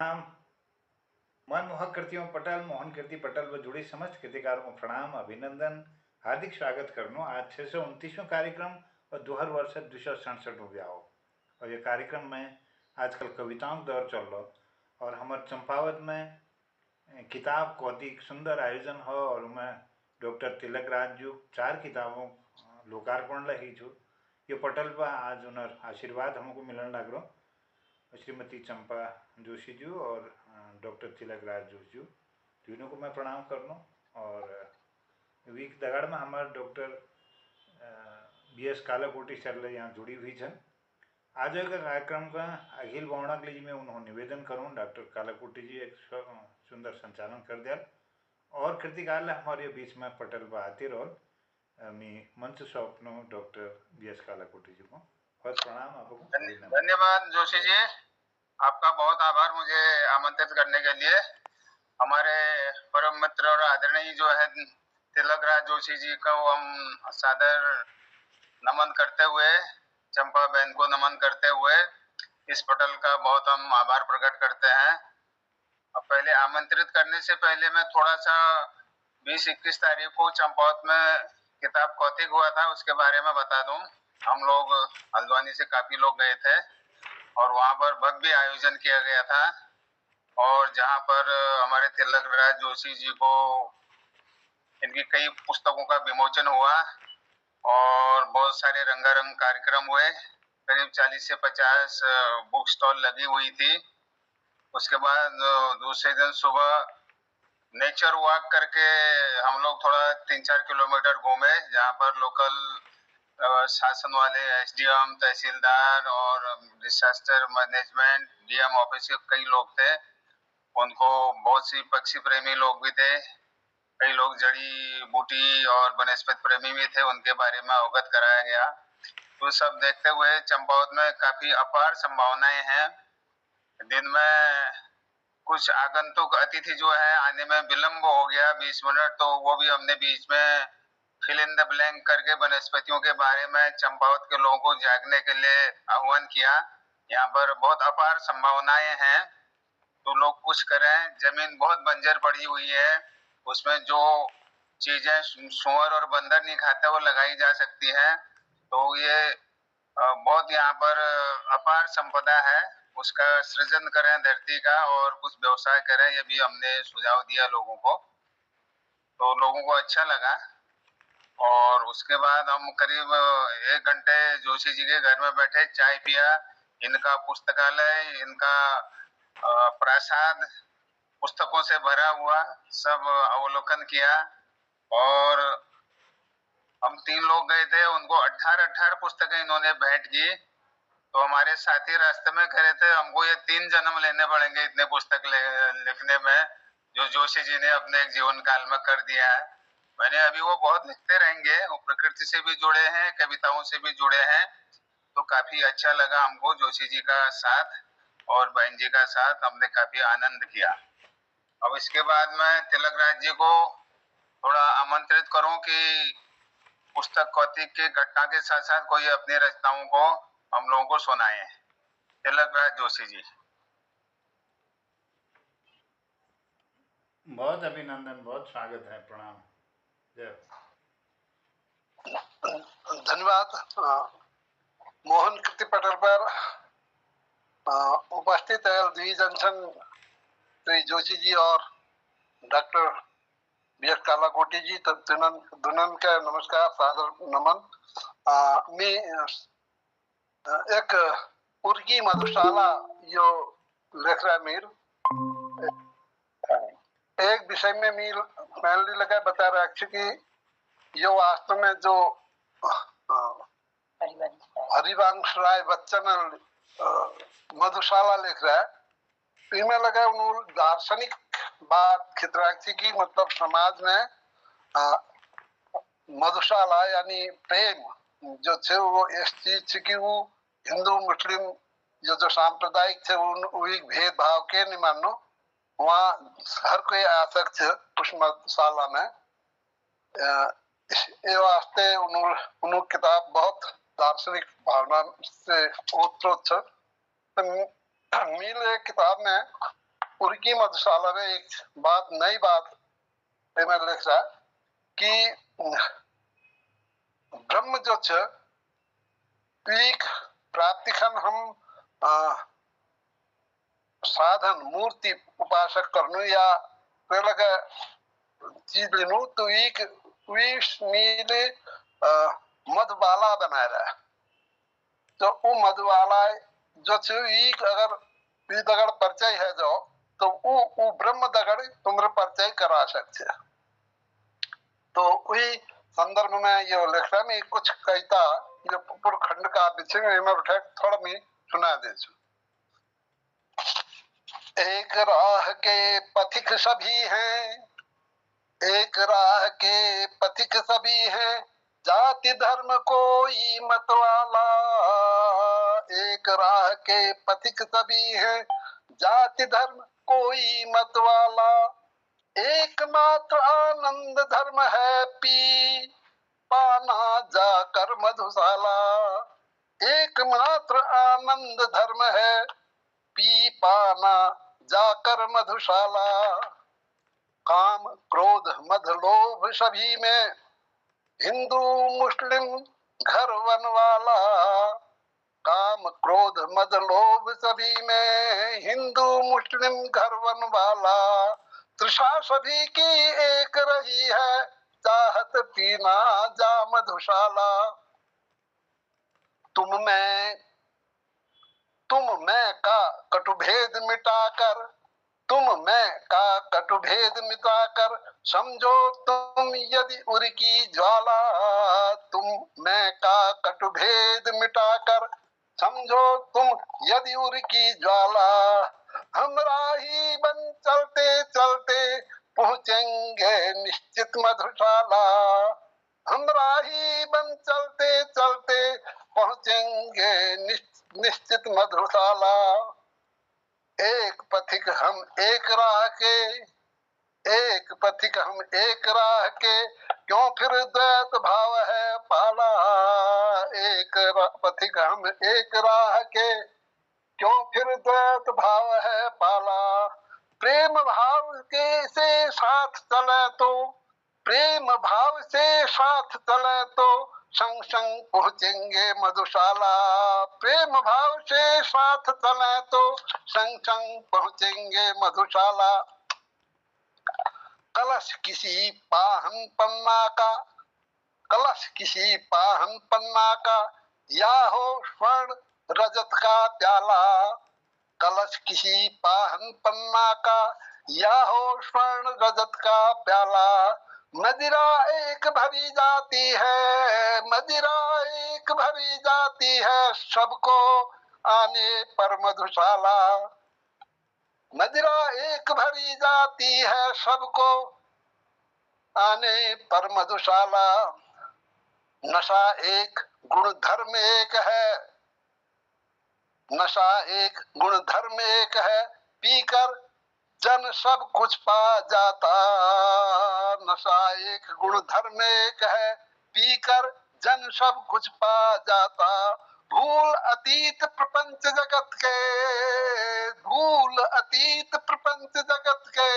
प्रणाम। मनमोहक कृतियों पटल मोहन कीर्ति पटल व जुड़ी समस्त कृतिकारों को प्रणाम, अभिनंदन, हार्दिक स्वागत करनो। आज 629वां कार्यक्रम और 2000 वर्ष 267 आओ और ये कार्यक्रम में आजकल कविताओं दौर चल लो और हमारे चंपावत में किताब कौतिक सुंदर आयोजन हो और मैं डॉक्टर तिलक राज जू 4 किताबों लोकार्पण लही छू। ये पटल पर आज उनर आशीर्वाद हमको मिलने लग रहा। श्रीमती चंपा जोशी जी और डॉक्टर तिलक राज जोशी जी तीनों को मैं प्रणाम कर लूँ। और वीक दगाड़ में हमारे डॉक्टर BS कालाकोटी सर यहाँ जुड़ी हुई है। आज का कार्यक्रम का अखिल बौणक लीजिए मैं उन्होंने निवेदन करूँ डॉक्टर कालाकोटी जी एक सुंदर संचालन कर दिया और कृतिकाल हमारे बीच में पटल पर आते रहो। मैं मंच सौंपनो डॉक्टर BS कालाकोटी जी को बहुत प्रणाम आपको। धन्यवाद जोशी जी, आपका बहुत आभार मुझे आमंत्रित करने के लिए। हमारे परम मित्र और आदरणीय जो है तिलक राज जोशी जी को हम सादर नमन करते हुए, चंपा बहन को नमन करते हुए इस पटल का बहुत हम आभार प्रकट करते हैं। अब पहले आमंत्रित करने से पहले मैं थोड़ा सा 20-21 तारीख को चंपावत में किताब कौतिक हुआ था उसके बारे में बता दूं। हम लोग हल्द्वानी से काफी लोग गए थे और वहां पर भव्य आयोजन किया गया था और जहां पर हमारे तिलक राज जोशी जी को इनकी कई पुस्तकों का विमोचन हुआ और बहुत सारे रंगारंग कार्यक्रम हुए। करीब 40 से 50 बुक स्टॉल लगी हुई थी। उसके बाद दूसरे दिन सुबह नेचर वॉक करके हम लोग थोड़ा 3-4 किलोमीटर घूमे, जहाँ पर लोकल शासन वाले SDM, तहसीलदार और डिजास्टर मैनेजमेंट DM ऑफिस के कई लोग थे। उनको बहुत सी पक्षी प्रेमी लोग भी थे, कई लोग जड़ी बूटी और वनस्पति प्रेमी भी थे, उनके बारे में अवगत कराया गया। तो सब देखते हुए चंपावत में काफी अपार संभावनाएं हैं। दिन में कुछ आगंतुक अतिथि जो है आने में विलंब हो गया 20 मिनट, तो वो भी हमने बीच में फिल इन द ब्लैंक करके वनस्पतियों के बारे में चंपावत के लोगों को जागने के लिए आह्वान किया। यहाँ पर बहुत अपार संभावनाएं हैं, तो लोग कुछ करें। जमीन बहुत बंजर पड़ी हुई है, उसमें जो चीजें सूअर और बंदर नहीं खाते वो लगाई जा सकती है। तो ये बहुत यहाँ पर अपार संपदा है, उसका सृजन करें धरती का और कुछ व्यवसाय करें, ये भी हमने सुझाव दिया लोगों को, तो लोगों को अच्छा लगा। और उसके बाद हम करीब 1 घंटे जोशी जी के घर में बैठे, चाय पिया, इनका पुस्तकालय, इनका प्रासाद पुस्तकों से भरा हुआ सब अवलोकन किया। और हम 3 लोग गए थे, उनको 18 पुस्तकें इन्होंने भेंट की। तो हमारे साथी रास्ते में कह रहे थे हमको ये 3 जन्म लेने पड़ेंगे इतने पुस्तक लिखने में, जो जोशी जी ने अपने एक जीवन काल में कर दिया है। मैंने अभी वो बहुत लिखते रहेंगे, वो प्रकृति से भी जुड़े हैं, कविताओं से भी जुड़े हैं, तो काफी अच्छा लगा हमको जोशी जी का साथ और बहन जी का साथ, हमने काफी आनंद किया। अब इसके बाद मैं तिलक राज जी को थोड़ा आमंत्रित करूं कि पुस्तक कौतिक की घटना के साथ साथ कोई अपनी रचनाओं को हम लोगों को सुनाए। तिलक राज जोशी जी। बहुत अभिनंदन, बहुत स्वागत है, प्रणाम। जय। धन्यवाद। मोहन कीर्ति पटल पर उपस्थित है द्वि जंक्शन श्री जोशी जी और डॉक्टर BS कालाकोटी जी, दुनन का नमस्कार, सादर नमन। मैं एक उर्गी मधुशाला जो लिख रहा मीर एक विषय में मीर मैंने लगा बता रहा है कि यो वास्तव में जो हरिवंश राय बच्चन मधुशाला लिख रहा है, इनमें लगा उन्होंने दार्शनिक बात खितराक्षी की, मतलब समाज में मधुशाला यानी प्रेम जो थे वो इस चीज की वो हिंदू मुस्लिम जो सांप्रदायिक थे उन भेदभाव के नहीं मानो, वहाँ हर कोई आ सकते उस मधुशाला में। ये वास्ते उन्होंने किताब बहुत दार्शनिक भावना से ओतप्रोत है। तो मील किताब में उनकी मधुशाला में एक बात नई बात मैं लिख रहा कि ब्रह्म जो छ एक प्राप्ति खन हम साधन मूर्ति उपासक करनु या लगा चीज लेनु तो एक विष नीले मधुबाला बनाए रहा तो वो मधुबाला जो छ एक अगर परिचय है जो तो वो ब्रह्म दगड़ तुम्हारे परिचय करा सकते तो वही संदर्भ में ये लिखा में कुछ कहता ये पूर्ण खंड का विषय में उठा थोड़ा मैं सुना दे एक राह के पथिक सभी हैं एक राह के पथिक सभी हैं जाति धर्म कोई मत वाला एक राह के पथिक सभी हैं जाति धर्म कोई मत वाला एकमात्र आनंद धर्म है पी पाना जाकर मधुशाला एकमात्र आनंद धर्म है पी पाना जाकर मधुशाला काम क्रोध मद लोभ सभी में हिंदू मुस्लिम घर वन वाला काम क्रोध मद लोभ सभी में हिंदू मुस्लिम घर वन वाला तृषा सभी की एक रही है चाहत पीना जा मधुशाला तुम मैं का कटुभेद मिटाकर तुम मैं का कटुभेद मिटाकर समझो तुम यदि उर की ज्वाला तुम मैं का कटुभेद मिटाकर समझो तुम यदि उर की ज्वाला हम राही बन चलते चलते पहुंचेंगे निश्चित मधुशाला हम राही बन चलते चलते पहुंचेंगे निश्चित मधुशाला एक पथिक हम एक राह के एक पथिक हम एक राह के क्यों फिर द्वैत भाव है पाला एक पथिक हम एक राह के क्यों फिर द्वैत भाव है पाला प्रेम भाव के से साथ चले तो प्रेम भाव से साथ चले तो संग संग पहुंचेंगे मधुशाला प्रेम भाव से साथ चले तो संग संग पहुंचेंगे मधुशाला कलश किसी पाहन पन्ना का कलश किसी पाहन पन्ना का या हो स्वर्ण रजत का प्याला कलश किसी पाहन पन्ना का या हो स्वर्ण रजत का प्याला मदिरा एक भरी जाती है मदिरा एक भरी जाती है सबको आने पर मधुशाला मदिरा एक भरी जाती है सबको आने पर मधुशाला नशा एक गुण धर्म एक है नशा एक गुण धर्म एक है पीकर जन सब कुछ पा जाता नशा एक गुण धर्म एक है पीकर जन सब कुछ पा जाता भूल अतीत प्रपंच जगत के भूल अतीत प्रपंच जगत के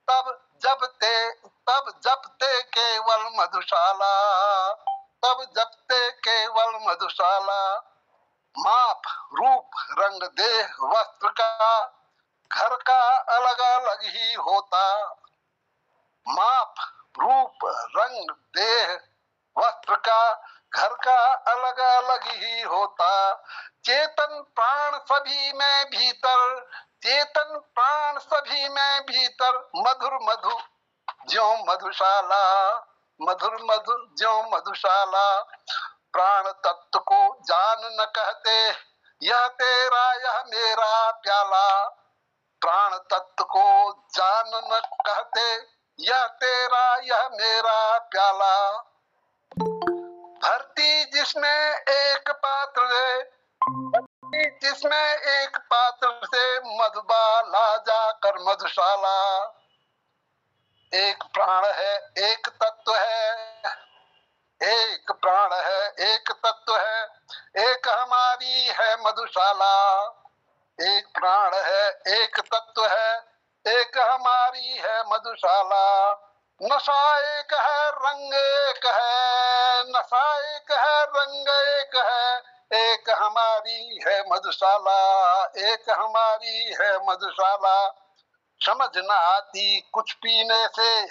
तब जपते केवल मधुशाला तब जपते केवल मधुशाला माप रूप रंग देह वस्त्र का घर का अलग अलग ही होता माप रूप रंग देह वस्त्र का घर का अलग अलग ही होता चेतन प्राण सभी में भीतर चेतन प्राण सभी में भीतर मधुर मधु ज्यों मधुशाला मधुर मधुर ज्यों मधुशाला प्राण तत्व को जान न कहते यह तेरा यह मेरा प्याला प्राण तत्व को जान न कहते यह तेरा यह मेरा प्याला भरती जिसमें एक पात्र है जिसमें एक पात्र से मधुबाला जाकर मधुशाला एक प्राण है एक तत्व है एक प्राण है एक तत्व है एक हमारी है मधुशाला एक प्राण है एक तत्व है हमारी है मधुशाला। नशा एक है रंग एक है, नशा एक है रंग एक है, एक हमारी है मधुशाला, एक हमारी है मधुशाला। समझ न आती कुछ पीने से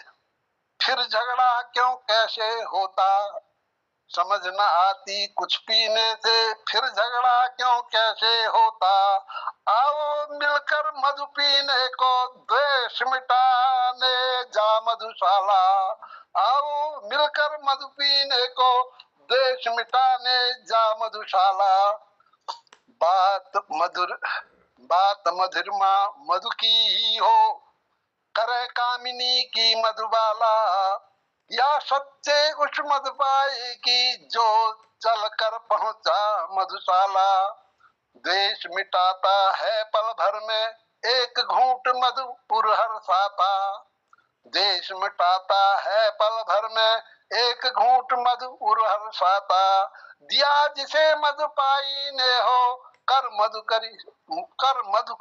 फिर झगड़ा क्यों कैसे होता, समझ न आती कुछ पीने से फिर झगड़ा क्यों कैसे होता। आओ मिलकर मधु पीने को द्वेष मिटाने जा मधुशाला, आओ मिलकर मधु पीने को द्वेष मिटाने जा मधुशाला। बात मधुर बात मधुरमा मधु की ही हो, करे कामिनी की मधुबाला, या सच्चे उस मधुबाई की जो चल कर पहुंचा मधुशाला। द्वेष मिटाता है पल भर में एक घूंट मधु पुरहर साता, देश मिटाता है पल भर में एक घूंट मधु पुरहर साता। दिया जिसे मधु पाई ने हो, कर मधु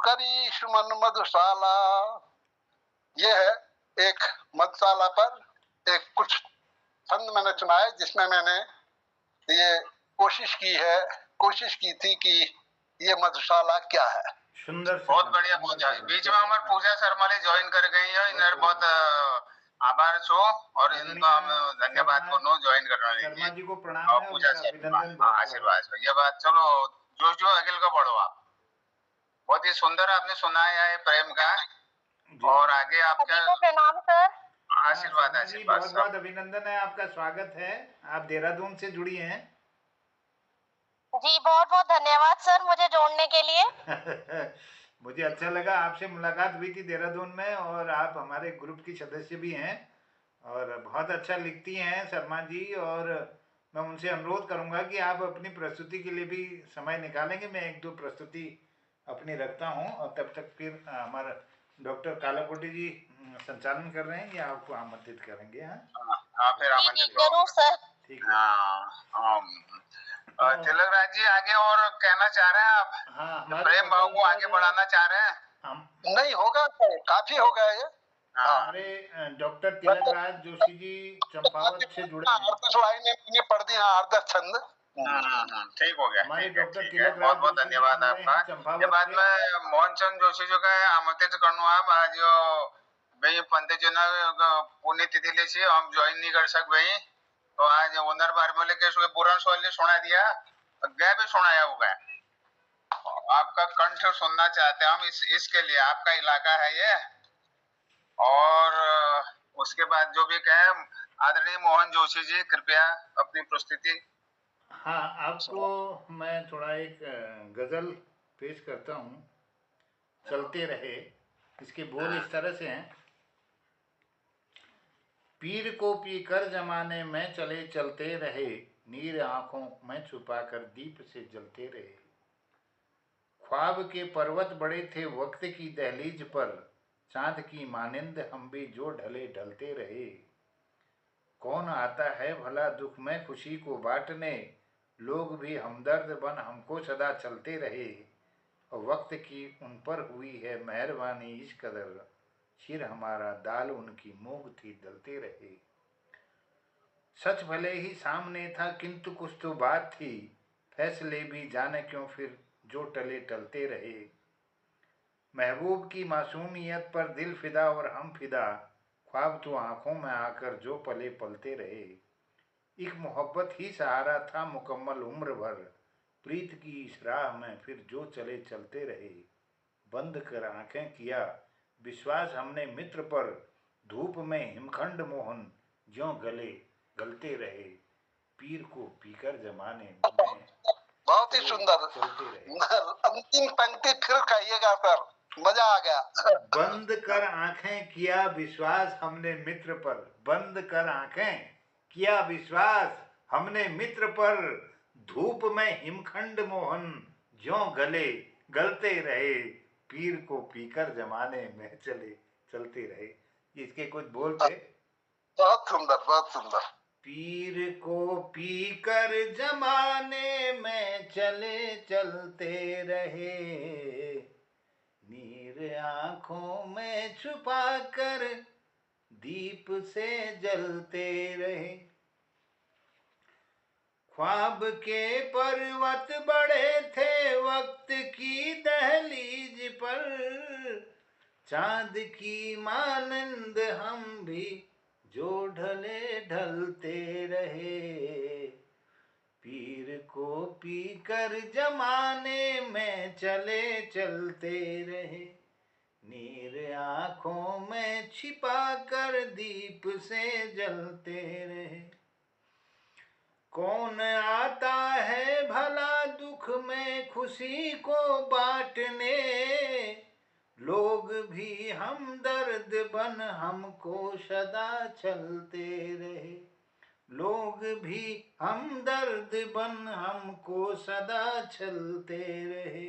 करी सुमन मधुशाला। ये है एक मधुशाला पर एक कुछ छंद मैंने चुनाए, जिसमें मैंने ये कोशिश की थी कि ये मधुशाला क्या है। सुंदर बहुत बढ़िया पूजा। बीच में हमारे पूजा शर्मा ने ज्वाइन कर गई है, इन्हें बहुत आभार छो और इनको हम धन्यवाद को ज्वाइन करने शर्मा जी को प्रणाम और है, पूजा उनका शर्मा अभिनंदन। आशीर्वाद। ये बात चलो जो अगिल का बढ़ो आप। बहुत ही सुंदर आपने सुनाया है प्रेम का, और आगे आपका प्रणाम सर। आशीर्वाद आशीर्वाद। बहुत बहुत अभिनंदन है, आपका स्वागत है। आप देहरादून से जुड़ी हैं। जी बहुत बहुत धन्यवाद सर मुझे जोड़ने के लिए। मुझे अच्छा लगा, आपसे मुलाकात हुई थी देहरादून में, और आप हमारे ग्रुप की सदस्य भी हैं और बहुत अच्छा लिखती हैं शर्मा जी। और मैं उनसे अनुरोध करूंगा कि आप अपनी प्रस्तुति के लिए भी समय निकालेंगे। मैं एक दो प्रस्तुति अपनी रखता हूं, और तब तक फिर हमारा डॉक्टर कालाकोटी जी संचालन कर रहे हैं, या आपको आमंत्रित करेंगे। हाँ फिर आमंत्रित जरूर सर। ठीक है। तिलक राज जी आगे और कहना चाह रहे हैं आप? हाँ, प्रेम भाव को आगे बढ़ाना चाह रहे हैं? नहीं होगा, काफी हो गया ये। हमारे डॉक्टर तिलक राज जोशी जी चंपावत से जुड़े हैं। अर्धश लाइनें पढ़ दी, अर्धश छंद। ठीक हो गया। हमारे डॉक्टर ठीक है, तिलक बहुत राज बहुत धन्यवाद आपका। ये बात में मोहनचंद जोशी जो का आमंत्रित करना है आज भाई पंडित जी ने पुण्यतिथि ले सी हम ज्वाइन नहीं कर सक भाई, तो आज ओनर बार में लेके पुरान सवाल सुना दिया, गए भी सुनाया होगा। आपका कंठ सुनना चाहते हैं हम, इसके लिए आपका इलाका है ये। और उसके बाद जो भी कहें आदरणीय मोहन जोशी जी कृपया अपनी प्रस्तुति। हाँ, आपको मैं थोड़ा एक गजल पेश करता हूँ, चलते रहे। इसके बोल इस तरह से हैं। पीर को पीकर जमाने में चले चलते रहे, नीर आंखों में छुपाकर दीप से जलते रहे। ख्वाब के पर्वत बड़े थे वक्त की दहलीज पर, चांद की मानिंद हम भी जो ढले ढलते रहे। कौन आता है भला दुख में खुशी को बांटने, लोग भी हमदर्द बन हमको सदा चलते रहे। और वक्त की उन पर हुई है मेहरबानी इस कदर, सिर हमारा दाल उनकी मूंग थी डलते रहे। सच भले ही सामने था किंतु कुछ तो बात थी, फैसले भी जाने क्यों फिर जो टले टलते रहे। महबूब की मासूमियत पर दिल फिदा और हम फिदा, ख्वाब तो आंखों में आकर जो पले पलते रहे। एक मोहब्बत ही सहारा था मुकम्मल उम्र भर, प्रीत की इस राह में फिर जो चले चलते रहे। बंद कर आंखें किया विश्वास हमने मित्र पर, धूप में हिमखंड मोहन ज्यों गले गलते रहे। पीर को पीकर जमाने में बहुत ही सुंदर। चलते रहे। अंतिम पंक्ति फिर कहिएगा सर, मजा आ गया। बंद कर आंखें किया विश्वास हमने मित्र पर, बंद कर आंखें किया विश्वास हमने मित्र पर, धूप में हिमखंड मोहन ज्यों गले गलते रहे। पीर को पीकर जमाने में चलते रहे। इसके कुछ बोल थे। बहुत सुंदर, बहुत सुंदर। पीर को पीकर जमाने में चले चलते रहे, नीर नीर आंखों में छुपा कर दीप से जलते रहे। ख्वाब के पर्वत बड़े थे वक्त की दहलीज पर, चांद की मानंद हम भी जो ढले ढलते रहे। पीर को पीकर जमाने में चले चलते रहे। नीर आंखों में छिपा कर दीप से जलते रहे। कौन आता है भला दुख में खुशी को बांटने, लोग भी हमदर्द बन हमको सदा चलते रहे। लोग भी हमदर्द बन हमको सदा चलते रहे।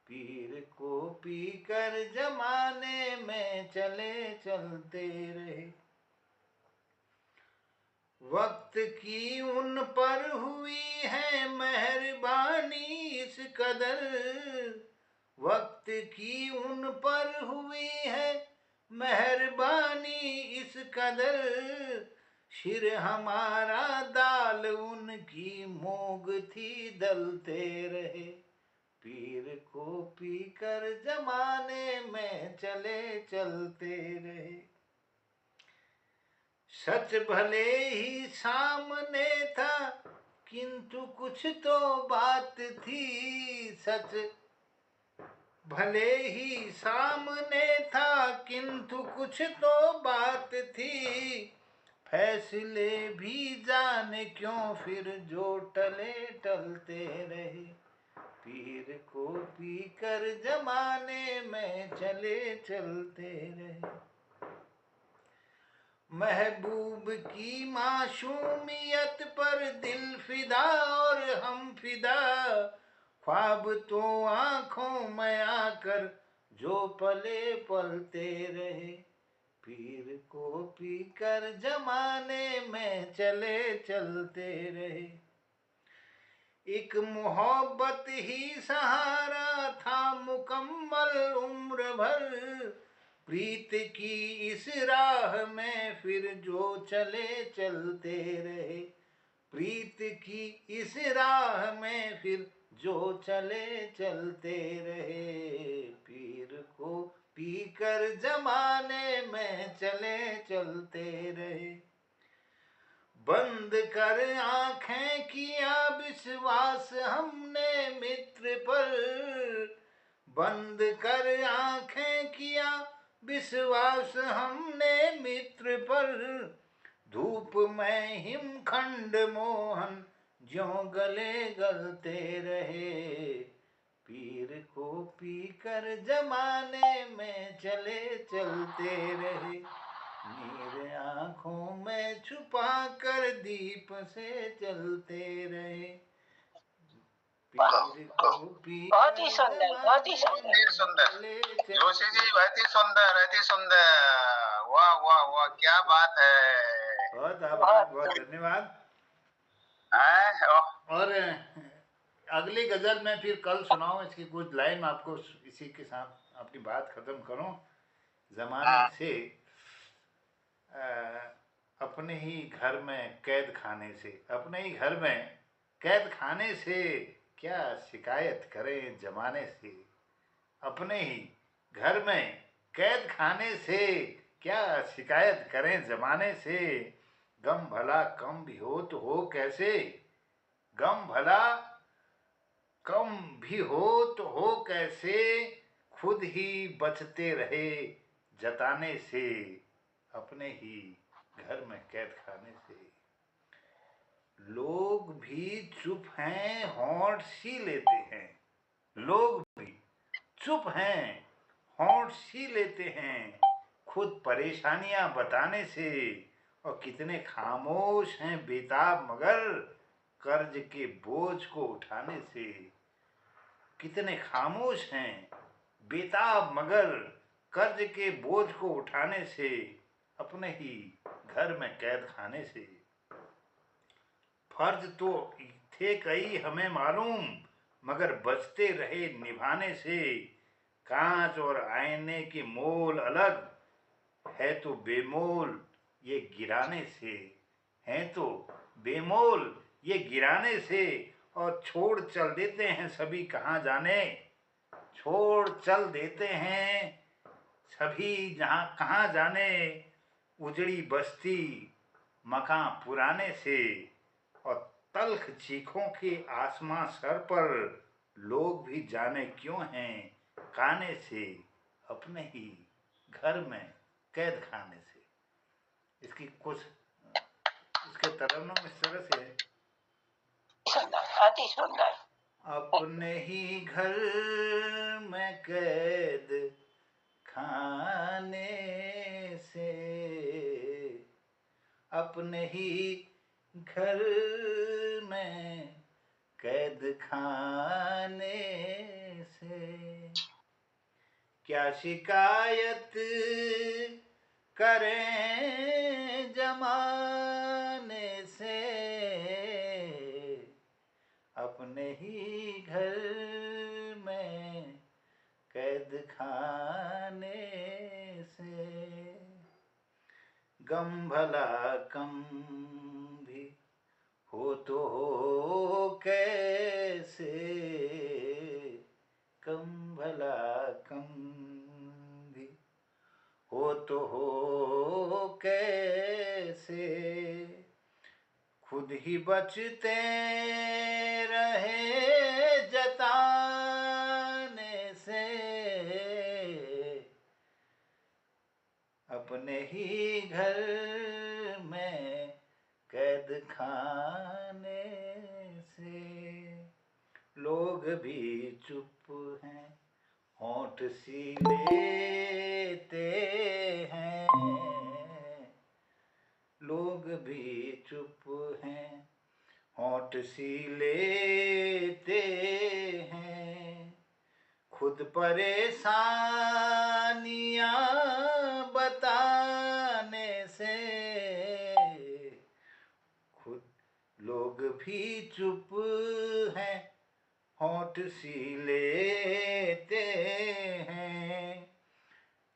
पीर को पीकर जमाने में चले चलते रहे। वक्त की उन पर हुई है मेहरबानी इस कदर, वक्त की उन पर हुई है मेहरबानी इस कदर, सिर हमारा दाल उनकी मोग थी दलते रहे। पीर को पीकर जमाने में चले चलते रहे। सच भले ही सामने था किंतु कुछ तो बात थी। सच भले ही सामने था किंतु कुछ तो बात थी। फैसले भी जाने क्यों फिर जो टले टलते रहे। पीर को पीकर जमाने में चले चलते रहे। महबूब की मासूमियत पर दिल फिदा और हम फिदा, ख्वाब तो आंखों में आकर जो पले पलते रहे। पीर को पीकर जमाने में चले चलते रहे। एक मोहब्बत ही सहारा था मुकम्मल उम्र भर, प्रीत की इस राह में फिर जो चले चलते रहे। प्रीत की इस राह में फिर जो चले चलते रहे। पीर को पीकर जमाने में चले चलते रहे। बंद कर आंखें किया विश्वास हमने मित्र पर, बंद कर आंखें किया विश्वास हमने मित्र पर, धूप में हिमखंड मोहन ज्यों गले गलते रहे। पीर को पीकर जमाने में चले चलते रहे। नीर आंखों में छुपा कर दीप से जलते रहे। पीर को पी बहुत ही सुंदर, बहुत ही सुंदर। सुंदर जोशी जी, बहुत ही सुंदर, बहुत ही सुंदर। वाह वाह वाह, क्या बात है। बहुत आभार, बहुत धन्यवाद। और अगली गजल में फिर कल सुनाऊं इसकी कुछ लाइन आपको, इसी के साथ अपनी बात खत्म करूं। जमाने से अपने ही घर में कैद खाने से, अपने ही घर में कैद खाने से क्या शिकायत करें जमाने से। अपने ही घर में कैद खाने से क्या शिकायत करें जमाने से। गम भला कम भी हो तो हो कैसे, गम भला कम भी हो तो हो कैसे, खुद ही बचते रहे जताने से। अपने ही घर में कैद खाने से। लोग भी चुप हैं होंठ सी लेते हैं, लोग भी चुप हैं होंठ सी लेते हैं, खुद परेशानियां बताने से। और कितने खामोश हैं बेताब मगर कर्ज के बोझ को उठाने से। कितने खामोश हैं बेताब मगर कर्ज के बोझ को उठाने से। अपने ही घर में कैद खाने से। फर्ज तो थे कई हमें मालूम मगर बचते रहे निभाने से। कांच और आईने की मोल अलग है तो बेमोल ये गिराने से, है तो बेमोल ये गिराने से, और छोड़ चल देते हैं सभी कहाँ जाने, छोड़ चल देते हैं सभी जहाँ कहाँ जाने, उजड़ी बस्ती मकां पुराने से, और तल्ख चीखों के आसमां सर पर, लोग भी जाने क्यों हैं काने से, अपने ही घर में कैद खाने से। इसकी कुछ इसके तरन्नुम इस तरह से है। सुंदर, अति सुंदर। अपने ही घर में कैद खाने से, अपने ही घर में कैद खाने से, क्या शिकायत करें जमाने से, अपने ही घर में कैद खाने से, गम भला कम भी हो तो हो कैसे, कम भला कम भी हो तो हो कैसे, खुद ही बचते रहे जताने से, अपने ही घर में कैद खाने से, लोग भी चुप हैं होंठ सी लेते हैं, लोग भी चुप हैं होंठ सी लेते हैं, खुद परेशानियां बताने से, खुद लोग भी चुप हैं होंठ सी लेते हैं,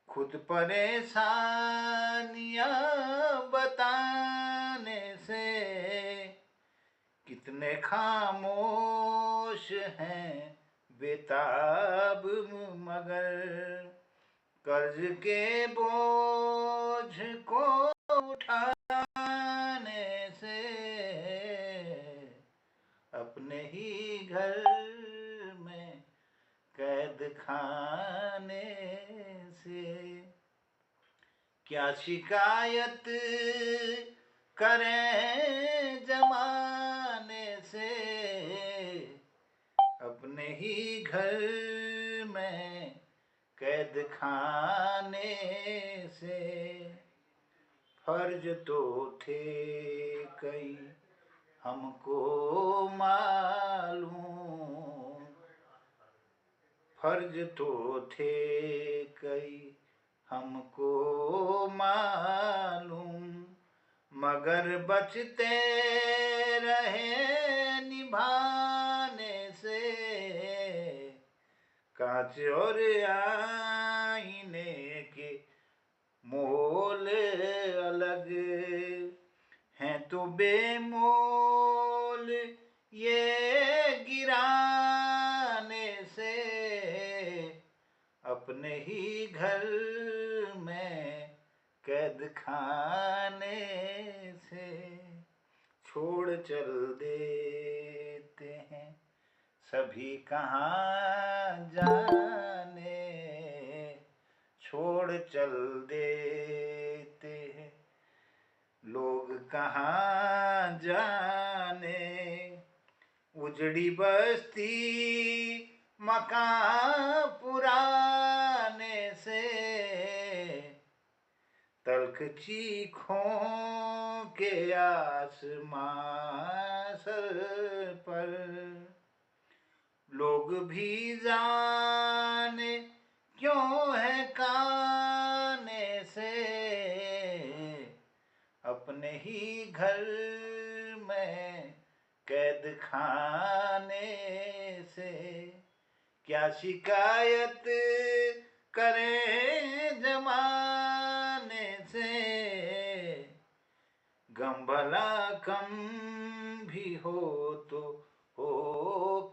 खुद परेशानियां बताने से, कितने खामोश हैं बेताब मगर, कर्ज के बोझ को उठाने से, अपने ही घर में कैद खाने से, क्या शिकायत करें जमाने से, अपने ही घर में कैद खाने से, फर्ज तो थे कई हमको मालूम, फर्ज तो थे कई हमको मालूम, मगर बचते रहे निभाने से, कांच और आईने के मोल अलग हैं तो बेमोल ये गिराने से, अपने ही घर में कैद खाने से, छोड़ चल देते हैं सभी कहाँ जाने, छोड़ चल देते हैं लोग कहाँ जाने, उजड़ी बस्ती मकान पुराने से, तल्ख चीखों के आसमां सर पर, लोग भी जाने क्यों है काने से, अपने ही घर में कैद खाने से, क्या शिकायत करें जमाने से, गम भला कम भी हो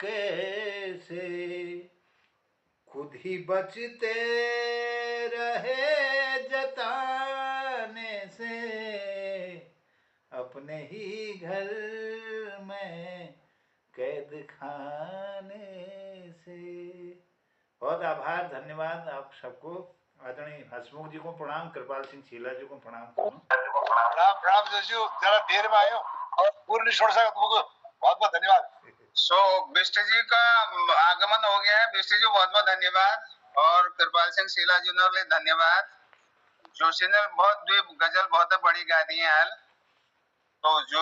कैसे, खुद ही बचते रहे जताने से, अपने ही घर में कैद खाने से। बहुत आभार, धन्यवाद आप सबको। आदरणीय हसमुख जी को प्रणाम, कृपाल सिंह शीला जी को प्रणाम करूँ। प्रणाम जोशी, जरा देर में आयो और पूर्ण नहीं छोड़ सका तुमको। बहुत बहुत धन्यवाद। सो बिष्ट जी का आगमन हो गया है। बिष्ट जी बहुत बहुत धन्यवाद और कृपाल सिंह शीला जी ने धन्यवाद। जोशी ने बहुत गजल बहुत बड़ी गा दी है हाल। तो जो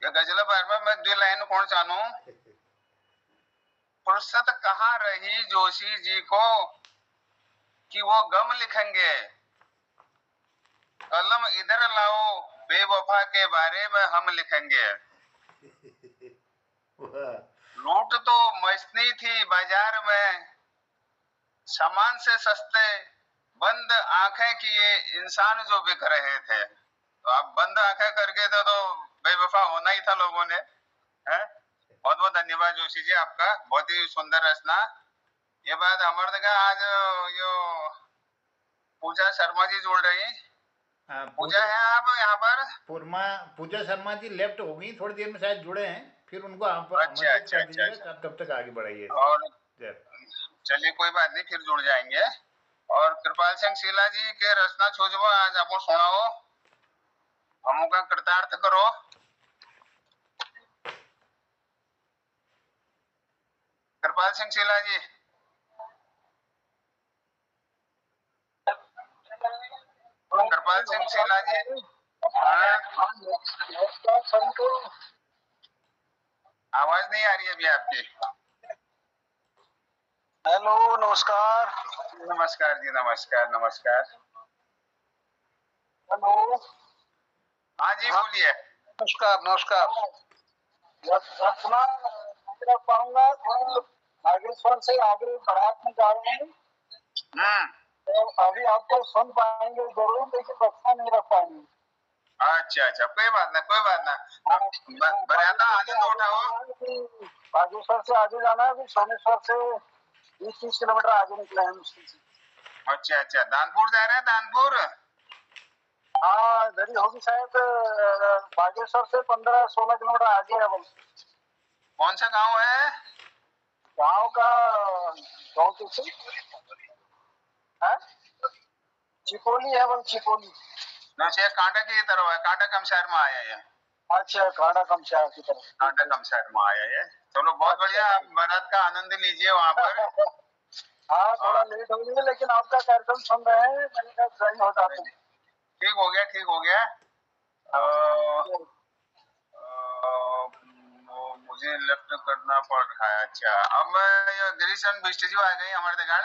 ये गजल बार में मैं 2 लाइन कौन चाहूं। फुर्सत कहाँ रही जोशी जी को कि वो गम लिखेंगे, कलम इधर लाओ बेवफा के बारे में हम लिखेंगे। लूट तो मचनी थी बाजार में, सामान से सस्ते बंद आंखें किए इंसान जो बिक रहे थे। तो आप बंद आंखें करके तो बेवफा होना ही था लोगों ने, है? बहुत बहुत धन्यवाद जोशी जी आपका, बहुत ही सुंदर रचना। ये बात हमारे जगह आज यो पूजा शर्मा जी जोड़ रही। पूजा है आप यहाँ पर? पूजा शर्मा जी लेफ्ट हो गई, थोड़ी देर में शायद जुड़े हैं, फिर उनको आप अच्छा, आमंत्रित अच्छा, कर दीजिएगा। अच्छा। आप तब तक आगे बढ़ाइए। और चलिए कोई बात नहीं, फिर जुड़ जाएंगे। और कृपाल सिंह शीला जी के रचना छोजबो आज आपको सुनाओ, हमों का कृतार्थ करो। कृपाल सिंह शीला जी, कृपाल सिंह शीला जी, आवाज नहीं आ रही है अभी आपकी। हेलो, नमस्कार। नमस्कार जी, नमस्कार नमस्कार। हेलो, हाँ जी बोलिए। नमस्कार नमस्कार। रचना पाऊंगा आगे स्वर से आगे बारात में जा रहे हैं, तो अभी आपको सुन पाएंगे जरूर, लेकिन रचना नहीं रख पाएंगे। अच्छा अच्छा, कोई बात ना, कोई बात ना, बराता आनंद उठाओ। बागेश्वर से आगे जाना है, सोमेश्वर से 20-30 किलोमीटर आगे निकले हैं मुश्किल से। अच्छा अच्छा, दानपुर जा रहे हैं, दानपुर? हाँ, इधर होगी शायद। बागेश्वर से 15-16 किलोमीटर आगे है। कौन सा गांव है? गांव का गांव किसी है, चिपोली है। वो चिपोली नौशे कांटा की तरफ है, कांटा कमशहर में आया है। अच्छा, कांडा कमशहर की तरफ, कांटा कमशहर में आया है। चलो बहुत बढ़िया, आप बारात का आनंद लीजिए वहाँ पर। हाँ, थोड़ा लेट हो गया, लेकिन आपका कार्यक्रम सुन रहे हैं, मैंने कहा ज्वाइन हो जाते हैं। ठीक हो गया, ठीक हो गया। मुझे लेफ्ट करना पड़ रहा है। अच्छा, अब मैं गिरीशन बिष्ट जी आ गई हमारे दगाड़।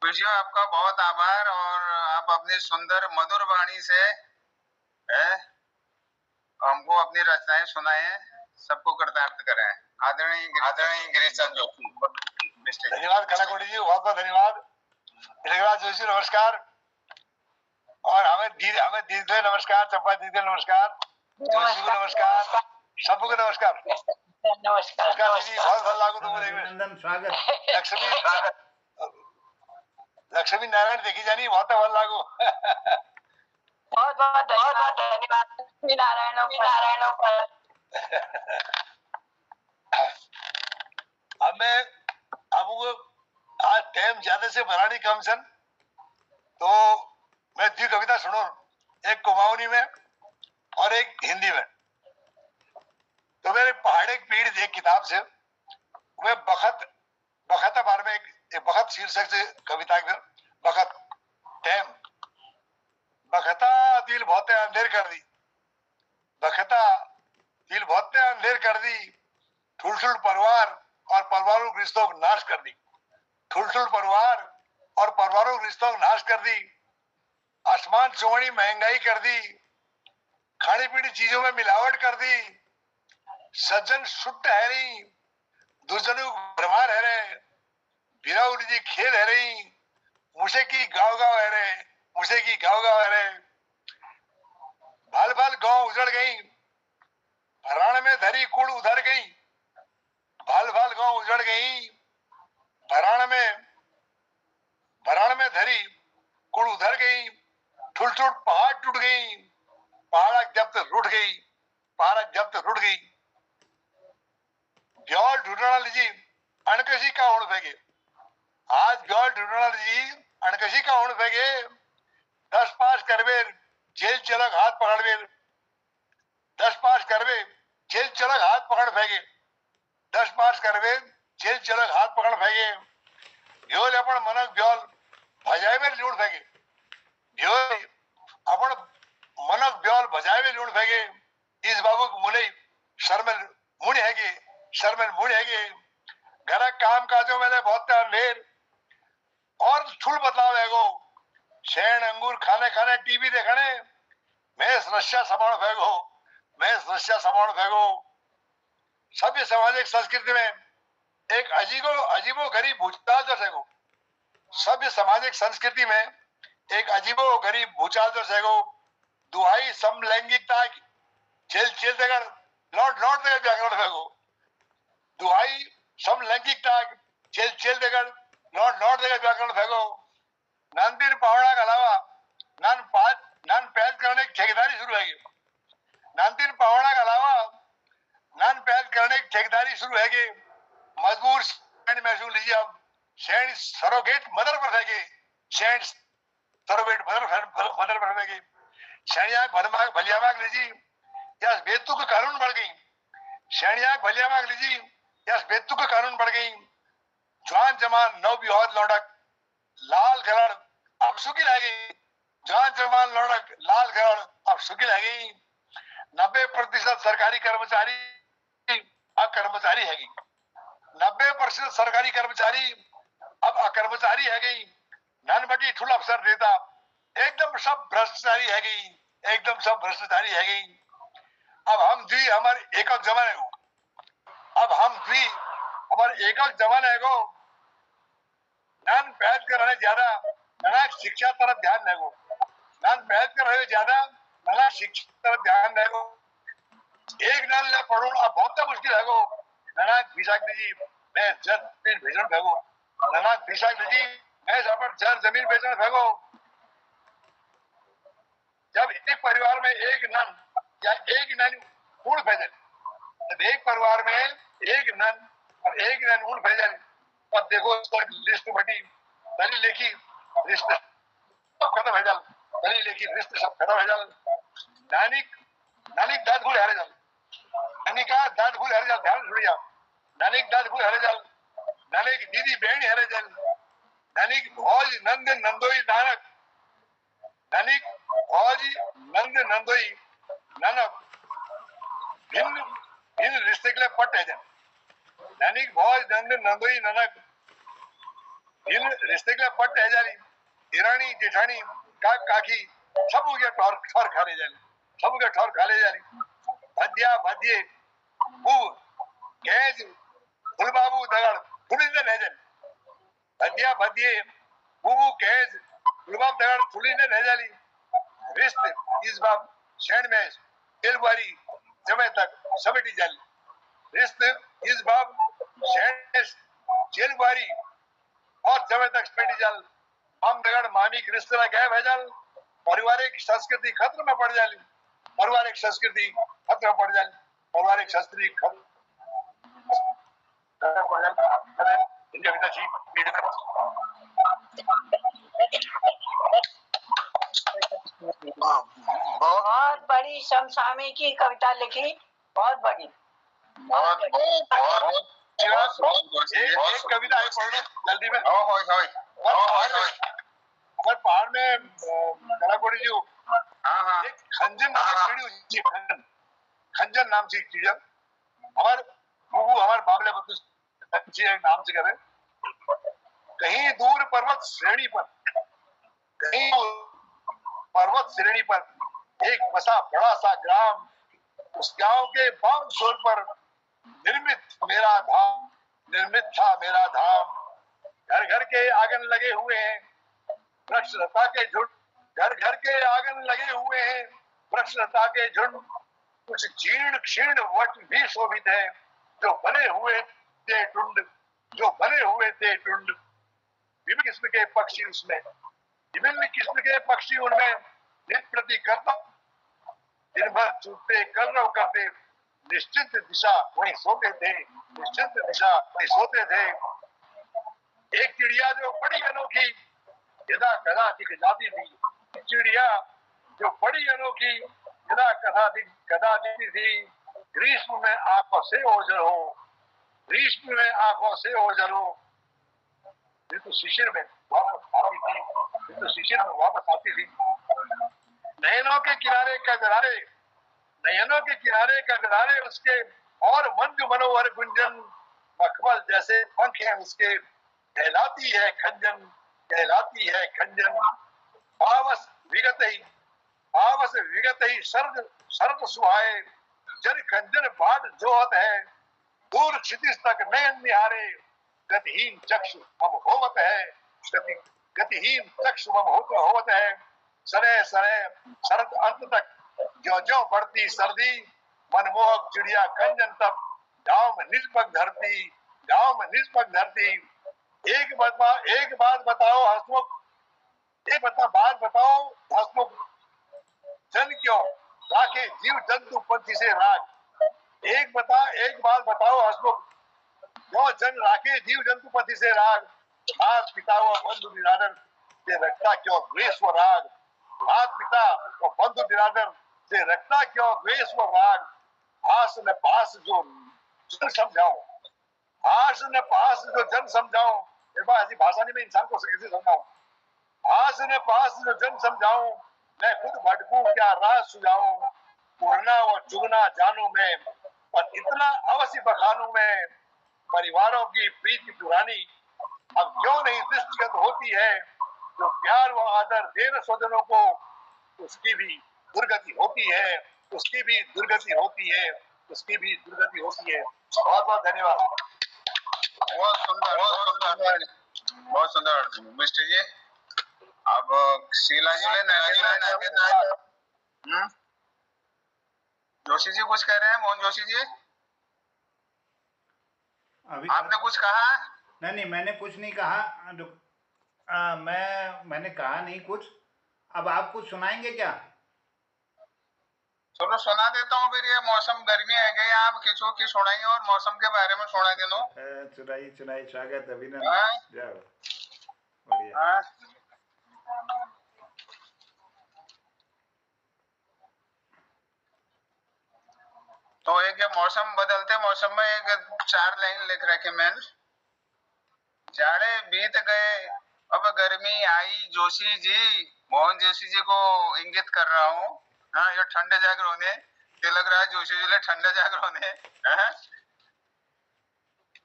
बिष्ट जी आपका बहुत आभार, और आप अपनी सुंदर मधुर वाणी से हमको अपनी रचनाएं सुनाए, सबको कृतार्थ करें। आदरणीय गिरीशन जोशी। धन्यवाद कालाकोटी जी, बहुत बहुत धन्यवाद। जोशी नमस्कार, और हमें दीदी नमस्कार, चंपा दीदी नमस्कार, जोशी को नमस्कार, सबको नमस्कार। नमस्कार दीदी, बहुत भल लागू तुमको देखने। अभिनंदन, स्वागत। लक्ष्मी नारायण देखी जानी, बहुत भल लागू। बहुत बहुत धन्यवाद नारायण पर। अब आज टाइम ज्यादा से भरानी कम सन, तो मैं 2 कविता सुनो, एक कुमाऊनी में और एक हिंदी में। तो मेरे पहाड़े की पीढ़ एक किताब से, मैं बखत बार में एक बखत शीर्षक से कविता में, बखत टाइम। बखता दिल बहुत अंधेर कर दी, बखता दिल बहुत अंधेर कर दी, ठुल परिवार और परिवारों के रिश्तों को नाश कर दी, ठुल परिवार और परिवारों के रिश्तों को नाश कर दी, आसमान चौड़ी महंगाई कर दी, खाने पीने चीजों में मिलावट कर दी, सज्जन सुट्ट हैरी दुजनु भरमार है रे, बिराउल जी खेल है रही, मुझे की गाँव गाँव है रे, मुझे की गाँव गाँव है रे। भाल भाल गाँव उजड़ गई, भराण में धरी कुड़ उधर गई, भाल भाल गाँव उजड़ गई, भराण में धरी कुड़ उधर गई, ठुल ठुल पहाड़ टूट गई, पहाड़ जब तक रुट गई, पहाड़ जब तक रुट गई। ब्योल ढूंढना लीजिए अणकशी का होड़ फेंके, आज ब्योल ढूंढना लीजिए अणकशी का होड़ फेंके, 10 पास करबेर जेल चलक हाथ पकड़बेर, 10 पास करबे जेल चलक हाथ पकड़ फेंके, 10 पास करबे जेल चलक हाथ पकड़ फेंके। ब्योल अपन मनक ब्योल भजाए में लूट फेंके, ब्योल अपन मनक ब्योल भजाए में लूट फेंके। इस बाबू को मुले शर्मल मुड़ी हैगे, शर्मल मुड़ी हैगे, घर काम काजों में बहुत टाइम ढेर और छुल बदलाव हैगो, शैन अंगूर खाने खाने टीवी देखने, मैं रशिया समाण फेंको, मैं रशिया समाण फेंको। सभ्य सामाजिक संस्कृति में एक अजीबो गरीब भूचाल जैसे, सभ्य सामाजिक संस्कृति में एक अजीबो गरीब भूचाल जैसे, दुहाई समलैंगिकता जेल जेल देकर लौट देकर व्याकरण फेंको, दुहाई समलैंगिकता जेल जेल देकर लौट देकर व्याकरण फेंको। नानतीन पहाड़ा के अलावा नान पैद करने की ठेकेदारी शुरू है, नानतीन पहाड़ा के अलावा नान पैद करने की ठेकेदारी शुरू है। मजबूर महसूस लीजिए, अब सैंड सरोगेट मदर पर फेंके, सैंड सरोगेट मदर पर फेंके, सैनिया भलियामाग लीजिए या बेतु का कानून बढ़ गई, सैनिया भलियामाग लीजिए या बेतु का कानून बढ़ गई। जवान जमान नौ विवाद लौटक लाल गरण अब सुखी रह गई, जवान जमान लौटक लाल गरण अब सुखी रह गई। 90% सरकारी कर्मचारी अब कर्मचारी है गई, 90% सरकारी कर्मचारी अब अकर्मचारी है गई। नन बटी ठुल अफसर देता एकदम सब भ्रष्टाचारी है गई, एकदम सब भ्रष्टाचारी है गई। अब हम द्वी हमारे एकक जमाने हो, अब हम द्वी हमारे एकक जमाने को नान पैद कर रहे ज्यादा नना शिक्षा तरफ ध्यान देगो, नान पैद कर रहे ज्यादा नना शिक्षा तरफ ध्यान देगो। एक नान ले पढ़ो अब बहुत मुश्किल है गो, नना विशाख जी मैं जमीन भेजन फेंको, नना विशाख जी मैं पर जमीन बेचने फेंको। जब एक परिवार में एक नन या एक नन ऊँट भेजल, जब एक परिवार में एक नन और एक नन ऊँट भेजल, और देखो लिस्ट बटी दली लेखी लिस्ट सब खत्म है जल, दली लेखी लिस्ट सब खत्म है जल। नानिक दाद भूल हरे जल, नानिका दाद भूल हरे जल, ध्यान सुनिए, नानिक दाद भूल हरे जल, नानिक दीदी बहन हरे जल, नानिक भौज नंद नंदोई नानक, नानिक भौज नंद नंदोई नानक भिन्न भिन्न रिश्ते के लिए पट है जल, नानिक भौज नंद नंदोई नानक भिन्न रिश्ते के लिए पट है जाली। ईरानी जेठानी काक काकी सब के ठौर खा ले जाली, सब के ठौर खा ले जाली। भद्या भद्ये बू गैज फुलबाबू दगड़ फुलिंदन है जल, भद्या भद्ये बू गैज फुलबाब दगड़ फुलिंदन है जाली। रिश्ते इस बाब शैन में तेलवारी जमे तक समेटी जाली, रिश्ते इस बाब शैन जेलवारी और जमे तक समेटी जाल। हम दगड़ मामी की रिश्ते गए भेजल, पारिवारिक संस्कृति खतरे में पड़ जाली, पारिवारिक संस्कृति खतरे में पड़ जाली, पारिवारिक संस्कृति खतरे में पड़ जाली। इंडिया की तची बहुत बड़ी समसामयिकी कविता लिखी, बहुत बड़ी, बहुत एक कविता है पढ़ लो जल्दी में। अगर पहाड़ में कलाकोटी जी एक खंजन नाम की चिड़ी होती है, खंजन नाम से चिड़ी हमारे हमारे बाबले बच्चे नाम से करे। कहीं दूर पर्वत श्रेणी पर, कहीं पर्वत श्रेणी पर एक बसा बड़ा सा ग्राम, उस गांव के बाम छोर पर निर्मित मेरा धाम, निर्मित था मेरा धाम। घर घर के आंगन लगे हुए हैं, वृक्ष लता के झुंड। घर घर के आंगन लगे हुए हैं, वृक्ष लता के झुंड। कुछ जीर्ण क्षीर्ण वट भी शोभित है, जो बने हुए थे टुंड, जो बने हुए थे टुंड। विभिन्न किस्म के पक्षी उसमें, विभिन्न किस्म के पक्षी उनमें नित प्रति करता। दिन भर चूकते कलरव करते, निश्चित दिशा वहीं सोते थे, निश्चित दिशा वहीं सोते थे। एक चिड़िया जो बड़ी अनोखी यदा कदा दिख जाती थी, चिड़िया जो बड़ी अनोखी यदा कदा दिखती थी। ग्रीष्म में आंखों से ओझल हो, ग्रीष्म में आंखों से ओझल हो। ऋतु शिशिर में वापस आती थी, ऋतु शिशिर में वापस आती थी। नयनों के किनारे कजरारे, नयनों के किनारे कजरारे उसके, और मंद मनोहर गुंजन। मखमल जैसे पंख हैं उसके, कहलाती है खंजन, कहलाती है खंजन। आवस विगत ही शरद शरद सुहाए, जन खंजन बाट जोहत है। दूर क्षितिज तक नयन निहारे, गतिहीन चक्षु मम होवत है, गतिहीन चक्षु मम होवत है। सरे सरे शरद अंत तक ज्यों ज्यों बढ़ती सर्दी, मनमोहक चिड़िया खंजन तब गांव में निष्पक धरती, गांव में निष्पक धरती। एक बात बताओ हंसमुख, बात बताओ हंसमुख, जन क्यों राखे जीव जंतु पंथी से राग। एक बात बताओ हंसमुख, क्यों जन राखे जीव जंतु पंथी से राग। मात पिता व बंधु बिरादर से रखता क्यों द्वेष व राग, मात पिता व बंधु बिरादर से रखता क्यों द्वेष व राग। आस न पास जो जन समझाऊं, आस न पास जो जन समझाऊं। ऐसी भाषा नहीं, मैं इंसान को कैसे समझाऊं। आस न पास जो जन समझाऊं, मैं खुद भटकूं क्या राह सुझाऊं। उड़ना व चुगना जानू मैं, पर इतना अवश्य बखानू मैं। परिवारों की प्रीति पुरानी अब क्यों नहीं दृष्टिगत होती है। जो प्यार व आदर देन स्वजनों को, उसकी भी दुर्गति होती है, उसकी भी दुर्गति होती है, उसकी भी दुर्गति होती है। बहुत बहुत धन्यवाद। बहुत सुंदर, बहुत सुंदर, बहुत सुंदर मिस्टर जी। अब शीला जी जोशी जी कुछ कह रहे हैं, मोहन जोशी जी। अभी आपने कुछ कहा? नहीं, मैंने कुछ नहीं कहा। मैंने कहा नहीं कुछ। अब आप कुछ सुनाएंगे क्या? चलो सुना देता हूँ फिर। ये मौसम गर्मी है गई, आप किसी की सुनाइए और मौसम के बारे में सुना दे दो। सुनाई, स्वागत, अभिनंदन, जाओ, बढ़िया। तो एक मौसम बदलते मौसम में एक 4 लाइन लिख रखे मैंने। जाड़े बीत गए अब गर्मी आई जोशी जी, मोहन जोशी जी को इंगित कर रहा हूँ। हाँ, ये ठंडे जागर होने तिलक राज जोशी जी ले ठंडे जागर होने।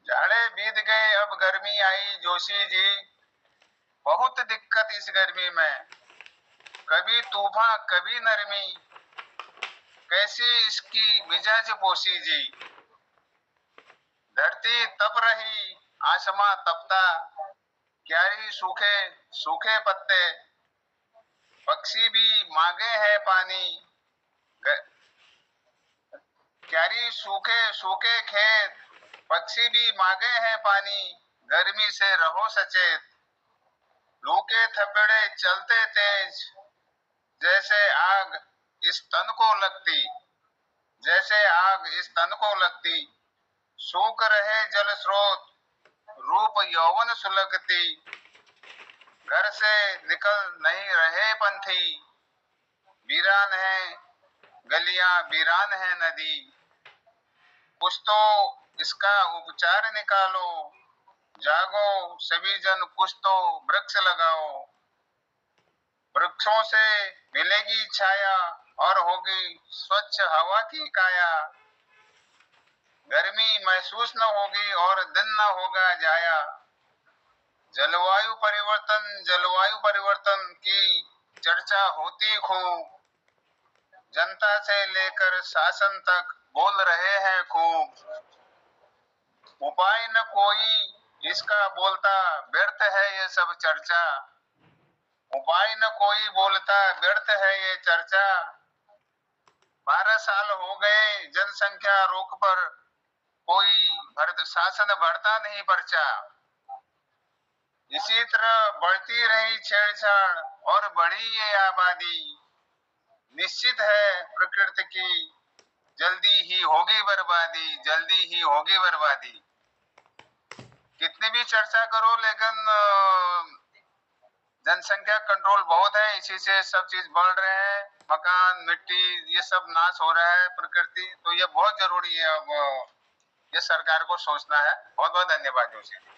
जाड़े बीत गए अब गर्मी आई जोशी जी, बहुत दिक्कत इस गर्मी में। कभी तूफान कभी नरमी, कैसी इसकी मिजाज पोसी जी। धरती तप रही आसमां तपता, क्यारी सूखे सूखे पत्ते। पक्षी भी मांगे हैं पानी, क्यारी सूखे सूखे खेत। पक्षी भी मांगे हैं पानी, गर्मी से रहो सचेत। लू के थपेड़े चलते तेज, जैसे आग इस तन को लगती, जैसे आग इस तन को लगती। सूख रहे जल स्रोत, रूप यौवन सुलगती। घर से निकल नहीं रहे पंथी, वीरान है गलियां वीरान है नदी। कुछ तो इसका उपचार निकालो, जागो सभी जन कुछ तो वृक्ष लगाओ। वृक्षों से मिलेगी छाया और होगी स्वच्छ हवा की काया। गर्मी महसूस न होगी और दिन न होगा जाया। जलवायु परिवर्तन की चर्चा होती खूब, जनता से लेकर शासन तक बोल रहे हैं खूब। उपाय न कोई इसका बोलता, व्यर्थ है ये सब चर्चा। उपाय न कोई बोलता, व्यर्थ है ये चर्चा। 12 साल हो गए जनसंख्या रोक पर, कोई शासन भरता नहीं पर्चा। इसी तरह बढ़ती रही छेड़छाड़ और बढ़ी ये आबादी। निश्चित है प्रकृति की जल्दी ही होगी बर्बादी, जल्दी ही होगी बर्बादी। कितनी भी चर्चा करो लेकिन जनसंख्या कंट्रोल बहुत है, इसी से सब चीज बढ़ रहे हैं। मकान, मिट्टी, ये सब नाश हो रहा है प्रकृति। तो ये बहुत जरूरी है, अब ये सरकार को सोचना है। बहुत बहुत धन्यवाद जोशी जी।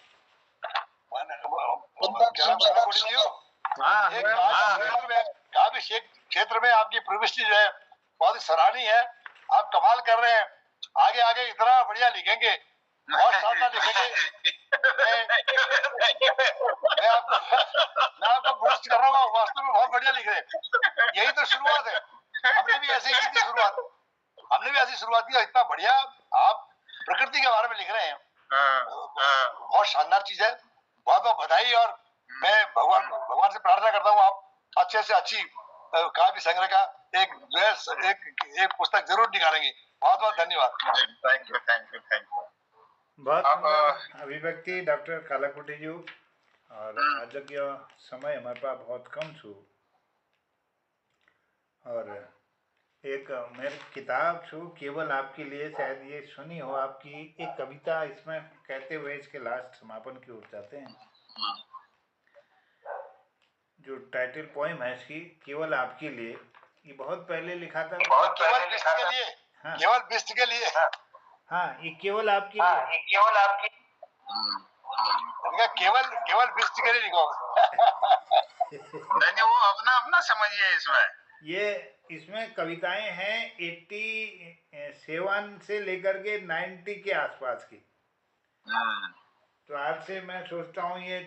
काफी क्षेत्र में आपकी प्रविष्टि जो है बहुत ही सराहनीय है। आप कमाल कर रहे हैं। आगे आगे इतना बढ़िया लिखेंगे, बहुत शानदार लिखेंगे। मैं आपको बूस्ट कर रहा हूँ, वास्तव में बहुत बढ़िया लिख रहे हैं। यही तो शुरुआत है। हमने भी ऐसे ही की थी शुरुआत, हमने भी ऐसी शुरुआत की। इतना बढ़िया आप प्रकृति के बारे में लिख रहे हैं, बहुत शानदार चीज है। बहुत बहुत बधाई। और मैं भगवान से प्रार्थना करता हूँ आप अच्छे से अच्छी काव्य संग्रह का एक जो है एक पुस्तक जरूर निकालेंगे। बहुत बहुत धन्यवाद। Thank you, thank you, thank you. बहुत सुंदर अभिव्यक्ति डॉक्टर कालाकोटी जी। और आज के समय हमारे पास बहुत कम छू। और एक मेरी किताब छू केवल आपके लिए, शायद ये सुनी हो आपकी एक कविता, इसमें कहते हुए इसके लास्ट समापन की ओर जाते हैं। जो टाइटल पोएम है इसकी, केवल आपके लिए, ये बहुत पहले लिखा था। केवल बिस्ट के लिए। हाँ, केवल बिस्ट के लिए। हाँ, ये केवल आपके लिए, केवल आपकी। केवल बिस्ट के लिए लिखो। नहीं, वो अपना अपना समझिए। इसमें कविताएं हैं 87 से लेकर के 90 के आसपास की। तो आज से मैं सोचता हूँ ये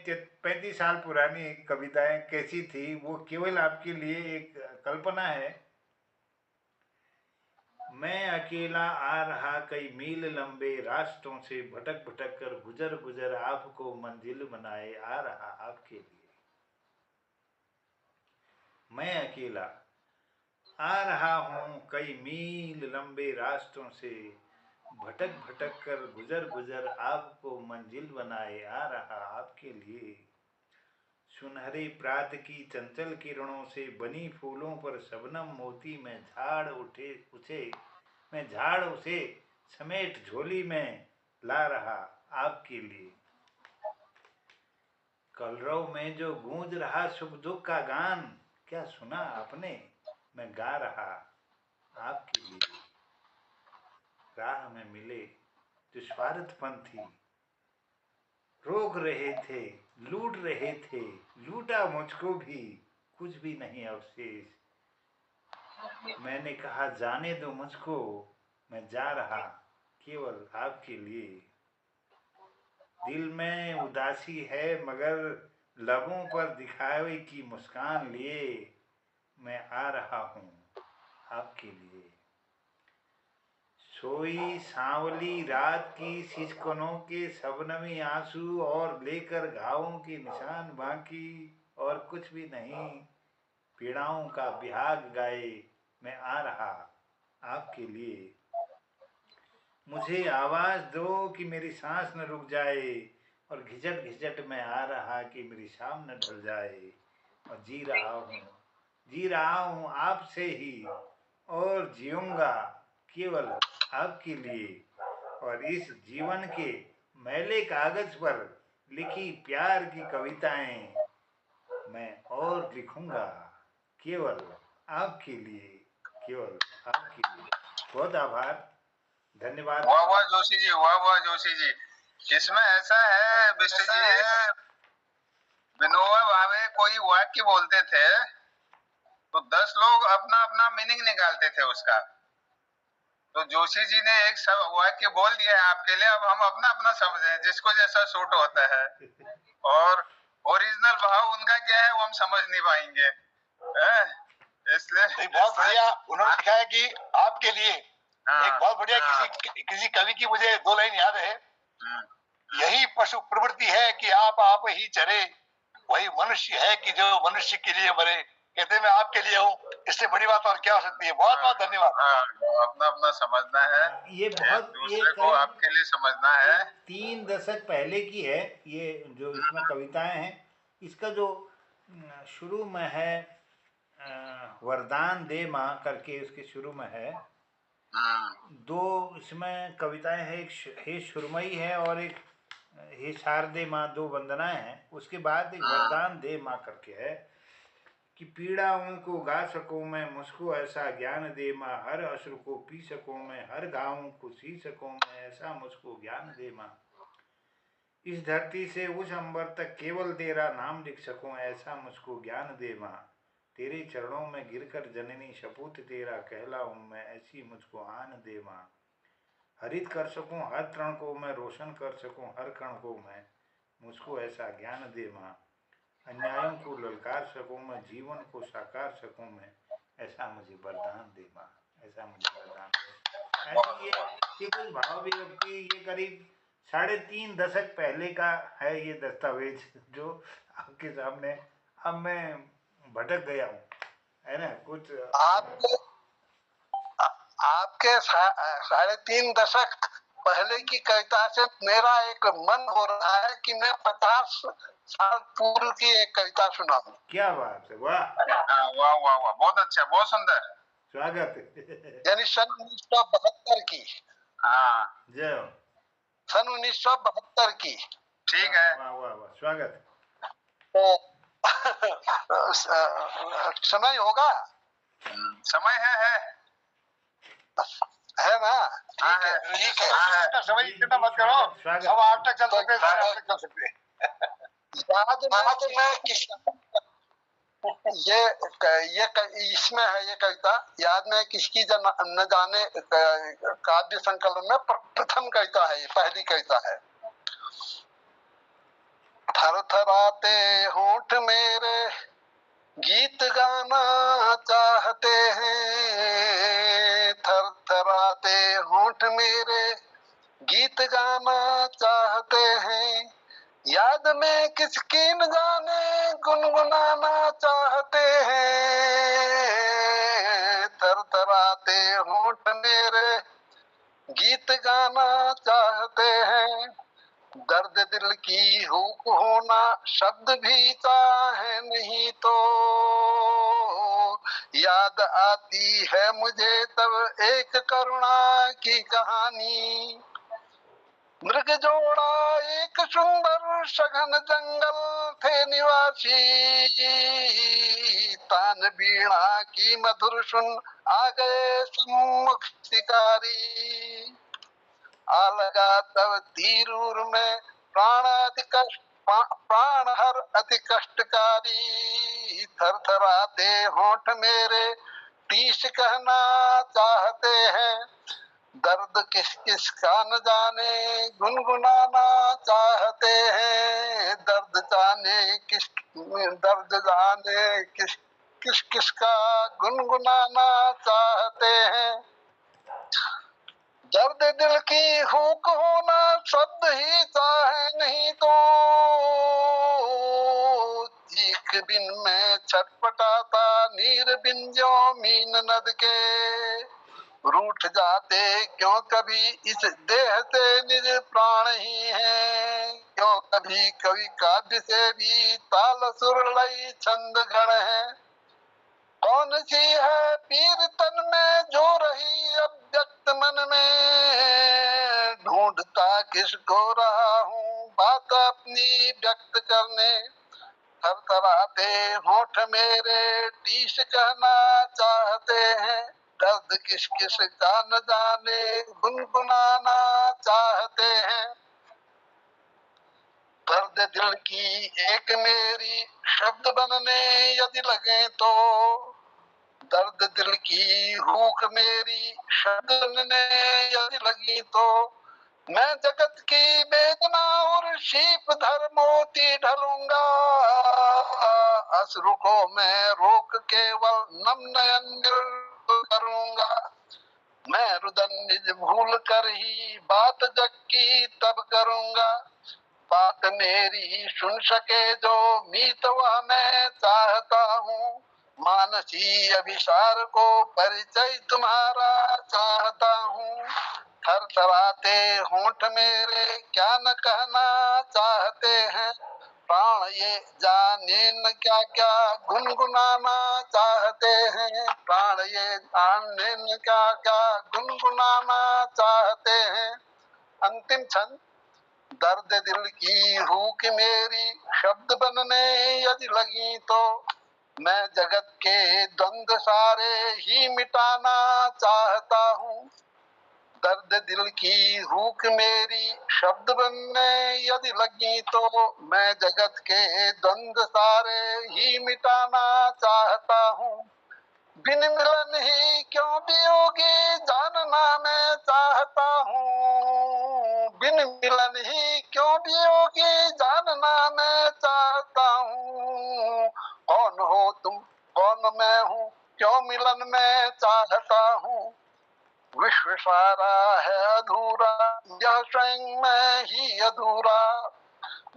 35 साल पुरानी कविताएं कैसी थी। वो केवल आपके लिए एक कल्पना है। मैं अकेला आ रहा कई मील लंबे रास्तों से, भटक भटक कर गुजर गुजर आपको मंजिल बनाए आ रहा आपके लिए। मैं अकेला आ रहा हूँ कई मील लंबे रास्तों से, भटक भटक कर गुजर गुजर आपको मंजिल बनाए आ रहा आपके लिए। सुनहरे प्रात की चंचल किरणों से बनी फूलों पर शबनम मोती में झाड़ उसे समेट झोली में ला रहा आपके लिए। कलरव में जो गूंज रहा सुख दुख का गान, क्या सुना आपने, मैं गा रहा आपके लिए। राह में मिले जो स्वार्थपंथी रोक रहे थे, लूट रहे थे, लूटा मुझको भी, कुछ भी नहीं अवशेष। मैंने कहा जाने दो मुझको, मैं जा रहा केवल आपके लिए। दिल में उदासी है मगर लबों पर दिखावे की मुस्कान लिए, मैं आ रहा हूँ आपके लिए। सोई सांवली रात की सिचकनों के शबनमी आंसू, और लेकर घावों के निशान बाकी, और कुछ भी नहीं, पीड़ाओं का बिहाग गाए, मैं आ रहा आपके लिए। मुझे आवाज दो कि मेरी सांस न रुक जाए, और घिचट घिचट में आ रहा कि मेरी शाम न ढल जाए। और जी रहा हूँ आपसे ही, और जीऊंगा केवल आपके लिए। और इस जीवन के मैले कागज पर लिखी प्यार की कविताएं मैं और लिखूंगा केवल आपके लिए, केवल आपके लिए। बहुत आभार, धन्यवाद। वाह वाह जोशी जी, वाह वाह जोशी जी। इसमें ऐसा है बिष्ट जी, विनोबा भावे कोई वाक्य बोलते थे तो 10 लोग अपना अपना मीनिंग निकालते थे उसका। तो जोशी जी ने एक वाक्य बोल दिया है आपके लिए, अब हम अपना अपना समझे जिसको जैसा सूट होता है। और ओरिजिनल भाव उनका क्या है वो हम समझ नहीं पाएंगे, इसलिए बहुत बढ़िया उन्होंने लिखा है कि आपके लिए। एक बहुत बढ़िया किसी कवि की मुझे 2 लाइन याद है। यही पशु प्रवृत्ति है कि आप ही चरे, वही मनुष्य है कि जो मनुष्य के लिए मरे। कहते मैं आपके लिए हूँ, इससे बड़ी बात और क्या हो सकती है। बहुत बहुत धन्यवाद। अपना अपना समझना है, ये बहुत दूसरे को आपके लिए समझना है। 3 दशक पहले की है ये जो इसमें कविताएं हैं। इसका जो शुरू में है वरदान दे माँ करके उसके शुरू में है 2 इसमें कविताएं हैं। एक हे सुरमई है और एक हे शारदे माँ, 2 वंदनाएं हैं। उसके बाद एक वरदान दे माँ करके है कि पीड़ाओं को गा सकूं मैं, मुझको ऐसा ज्ञान दे माँ, हर अश्रु को पी सकूं मैं, हर घावों को सी सकूं मैं, ऐसा मुझको ज्ञान दे माँ। इस धरती से उस अंबर तक केवल तेरा नाम लिख सकूं, ऐसा मुझको ज्ञान दे माँ। तेरे चरणों में गिरकर जननी शपूत तेरा कहलाऊं मैं, ऐसी मुझको आन दे माँ। हरित कर सकूं हर तृण को मैं, रोशन कर सकूं हर कण को मैं, मुझको ऐसा ज्ञान दे माँ। अन्यायों को ललकार सकूं मैं, जीवन को साकार सकूं मैं, ऐसा मुझे वरदान दे माँ, ऐसा मुझे वरदान दे। ऐसे ये कुछ भाव अभिव्यक्ति ये करीब 3.5 दशक पहले का है ये दस्तावेज जो आपके सामने। अब मैं भटक गया हूँ, है ना कुछ आपके 3.5 दशक पहले की कविता से मेरा एक मन हो रहा है कि मैं 50 साल पूर्व की एक कविता सुनाऊं। क्या बात है, वाह वाह वाह वाह, बहुत अच्छा, बहुत सुंदर, स्वागत यानी सन 1972 की। हाँ जय हो। सन 1972 की। ठीक है, वाह वाह वाह, स्वागत। तो समय होगा, समय है ना? ठीक है, ठीक है। समय इतना मत करो, स्वागत। सब 8 तक चल सकते हैं, 8 तक चल सकते हैं। याद में किस ये इसमें है ये कविता, याद में किसकी न जाने काव्य संकलन में प्रथम कविता है, ये पहली कविता है। थरथराते होंठ मेरे गीत गाना चाहते हैं, थरथराते होंठ मेरे गीत गाना चाहते हैं, याद में किसकी न जाने गुनगुनाना चाहते हैं, थरथराते होंठ मेरे गीत गाना चाहते हैं, दर्द दिल की हुक होना शब्द भी चाहे नहीं तो, याद आती है मुझे तब एक करुणा की कहानी। मृग जोड़ा एक सुंदर सघन जंगल थे निवासी, तान बीणा की मधुर सुन आ गए सम्मुख शिकारी, आ लगा तब तीरूर में प्राण हर अति कष्टकारी, थरथराते होंठ मेरे टीस कहना चाहते हैं, दर्द किस किस का न जाने गुनगुनाना चाहते हैं, दर्द जाने किस किस किस का गुनगुनाना चाहते हैं, दर्द दिल की हुक होना शब्द ही चाहे नहीं तो, चीख बिन में छटपटाता नीर बिन जो मीन नद के, रूठ जाते क्यों कभी इस देह से निज प्राण ही है, क्यों कभी कवि काव्य से भी ताल सुर लई छंद गण है, कौन सी है पीर तन में जो रही अव्यक्त मन में, ढूंढता किसको रहा हूँ बात अपनी व्यक्त करने, थरथराते होंठ मेरे टीस कहना चाहते हैं, दर्द किस किस का न जाने गुनगुनाना चाहते हैं, दर्द दिल की एक मेरी शब्द बनने यदि लगे तो, दर्द दिल की हुक मेरी शब्द बनने यदि लगी तो, मैं जगत की वेदना और शीप धर मोती ढलूंगा, अश्रु को मैं रोक केवल नम नयन करूंगा, मैं रुदन निज भूल कर ही बात जग की तब करूंगा। बात मेरी सुन सके जो मीत वह मैं चाहता हूँ। मानसी अभिसार को परिचय तुम्हारा चाहता हूँ। थरथराते होंठ मेरे क्या न कहना चाहते हैं। प्राण ये जाने न क्या क्या गुनगुनाना चाहते हैं। प्राण ये जाने न क्या क्या गुनगुनाना चाहते हैं। अंतिम क्षण दर्द दिल की हूक मेरी शब्द बनने यदि लगी तो मैं जगत के द्वंद्व सारे ही मिटाना चाहता हूँ। दर्द दिल की हूक मेरी शब्द बनने यदि लगी तो मैं जगत के द्वंद्व सारे ही मिटाना चाहता हूँ। बिन मिलन ही क्यों वियोगी जानना मैं चाहता हूँ। बिन मिलन ही क्यों वियोगी जानना मैं चाहता हूँ। कौन हो तुम कौन मैं हूँ क्यों मिलन मैं चाहता हूँ। विश्व सारा है अधूरा यह स्वयं मैं ही अधूरा।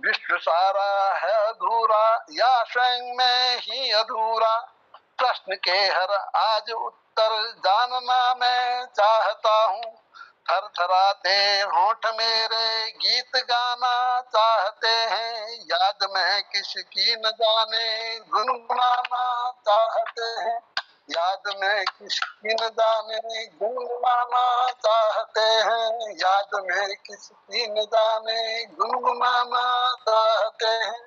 विश्व सारा है अधूरा या स्वयं मैं ही अधूरा। प्रश्न के हर आज उत्तर जानना मैं चाहता हूँ। थरथराते होंठ मेरे गीत गाना चाहते हैं। याद में किसकी न जाने गुनगुनाना चाहते हैं। याद में किसकी न जाने गुनगुनाना चाहते हैं। याद में किसकी न जाने गुनगुनाना चाहते हैं।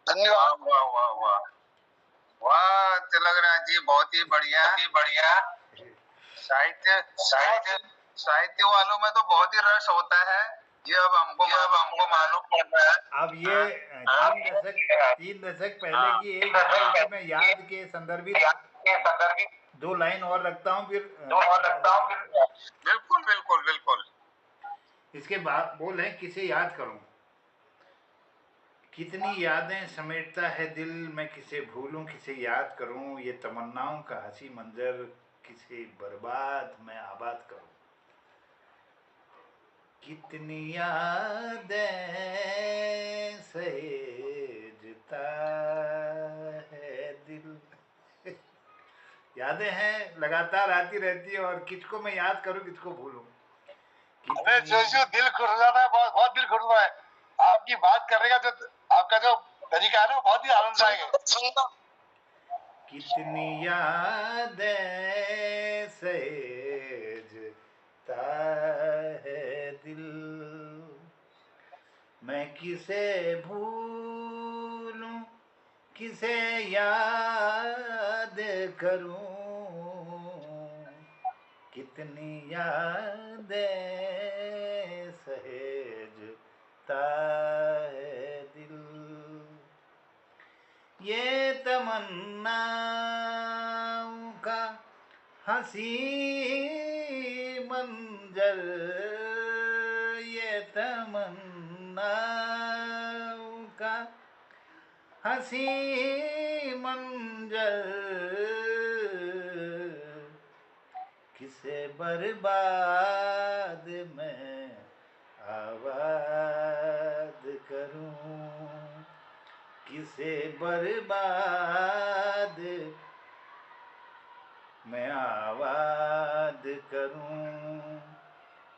धन्यवाद। वाह वाह वाह वाह तिलकराज जी, बहुत ही बढ़िया। साहित्य साहित्य साहित्य वालों में तो बहुत ही रस होता है, ये अब हमको मालूम पड़ रहा है। अब ये 3 दशक पहले की एक है, मैं याद के संदर्भित 2 लाइन और रखता हूँ फिर बिल्कुल बिल्कुल बिल्कुल। इसके बाद बोल है किसे याद करूं। कितनी यादें समेटता है दिल, मैं किसे भूलूं किसे याद करूं। ये तमन्नाओं का हंसी मंजर किसे बर्बाद मैं आबाद करूं। कितनी यादें सहेजता है दिल। यादें हैं लगातार आती रहती है, और किसको मैं याद करूं किसको भूलूं। अरे जोशी, दिल खुश हो जाता है, बहुत बहुत दिल खुश होता है। आपकी बात करने का जो आपका जो तरीका है ना, बहुत ही आनंददायक है। कितनी यादें सहेजता है दिल, मैं किसे भूलूं किसे याद करूं। कितनी यादें सहेजता है दिल। ये तमन्नाओं का हंसी मंजर, ये तमन्नाओं का हंसी मंजर किसे बर्बाद मैं आबाद करूं। किसे बर्बाद मैं आबाद करूं।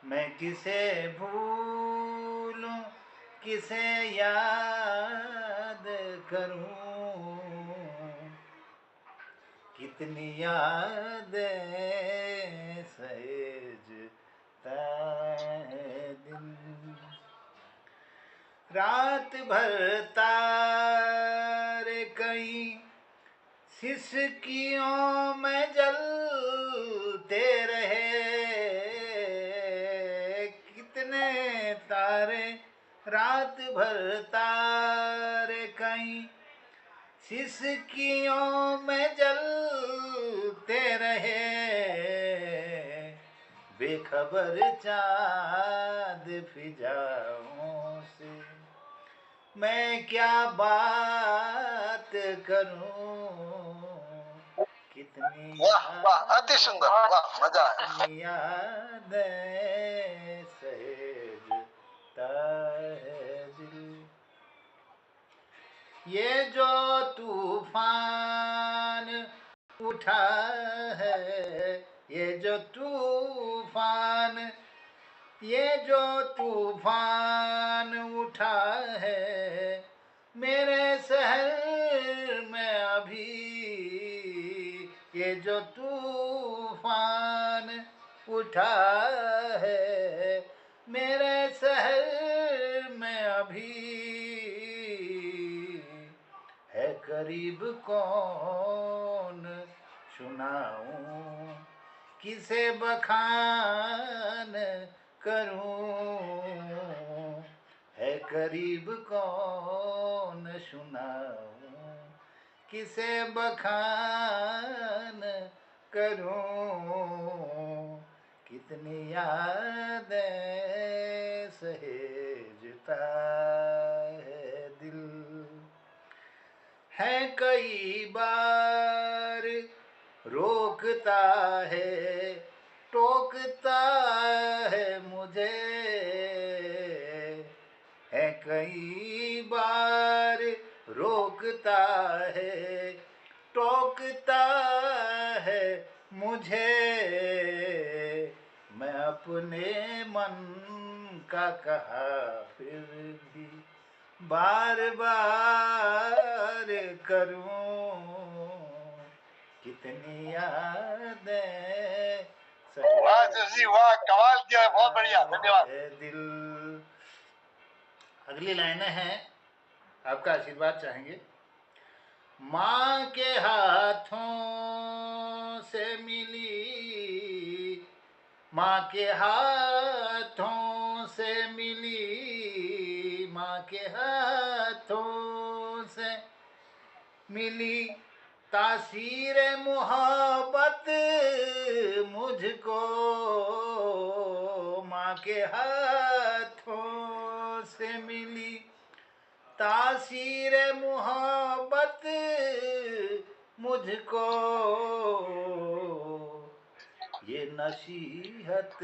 मैं किसे भूलूं किसे याद करूं। कितनी यादें सहेजता है दिल। रात भर तारे कई सिसकियों में जलते रहे। कितने तारे रात भर तारे कई सिसकियों में जलते रहे। बेखबर चाँद फिजाओं से मैं क्या बात करूं। कितनी वाह वाह अति सुंदर, वाह मजा आया। कितनी यादें सहेजता है दिल, ये जो तूफान उठा है, ये जो तूफान, ये जो तूफान उठा है मेरे शहर में अभी, ये जो तूफान उठा है मेरे शहर में अभी, है करीब कौन सुनाऊं, किसे बखान करूं, है करीब कौन सुनाऊं, किसे बखान करूं, कितनी यादें सहेजता है दिल, है कई बार रोकता है, टोकता है मुझे, है कई बार रोकता है, टोकता है मुझे, मैं अपने मन का कहा फिर भी बार बार करूं, कितनी यादें वाह जोशी वाह, कमाल किया है, बहुत बढ़िया, धन्यवाद। दिल। अगली लाइनें हैं, आपका आशीर्वाद चाहेंगे। माँ के हाथों से मिली, माँ के हाथों से मिली, माँ के हाथों से मिली तासीर मोहब्बत मुझको, माँ के हाथों से मिली तासीर मोहब्बत मुझको, ये नसीहत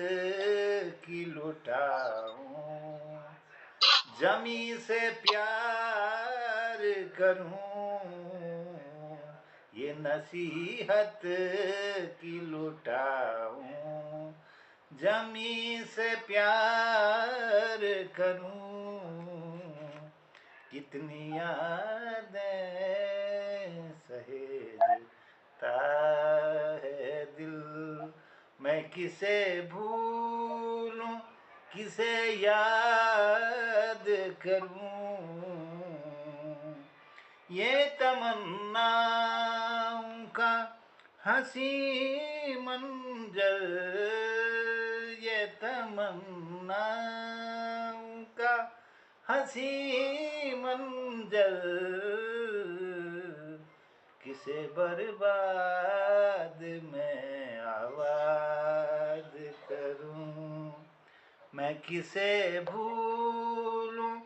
की लुटाऊं, जमी से प्यार करूं, ये नसीहत की लुटाऊं, जमी से प्यार करूं, कितनी यादें सहेजता है दिल, मैं किसे भूलूं, किसे याद करूं, ये तमन्नाओं का हंसी मंजर, ये तमन्नाओं का हंसी मंजर, किसे बर्बाद में आबाद करूं, मैं किसे भूलूं,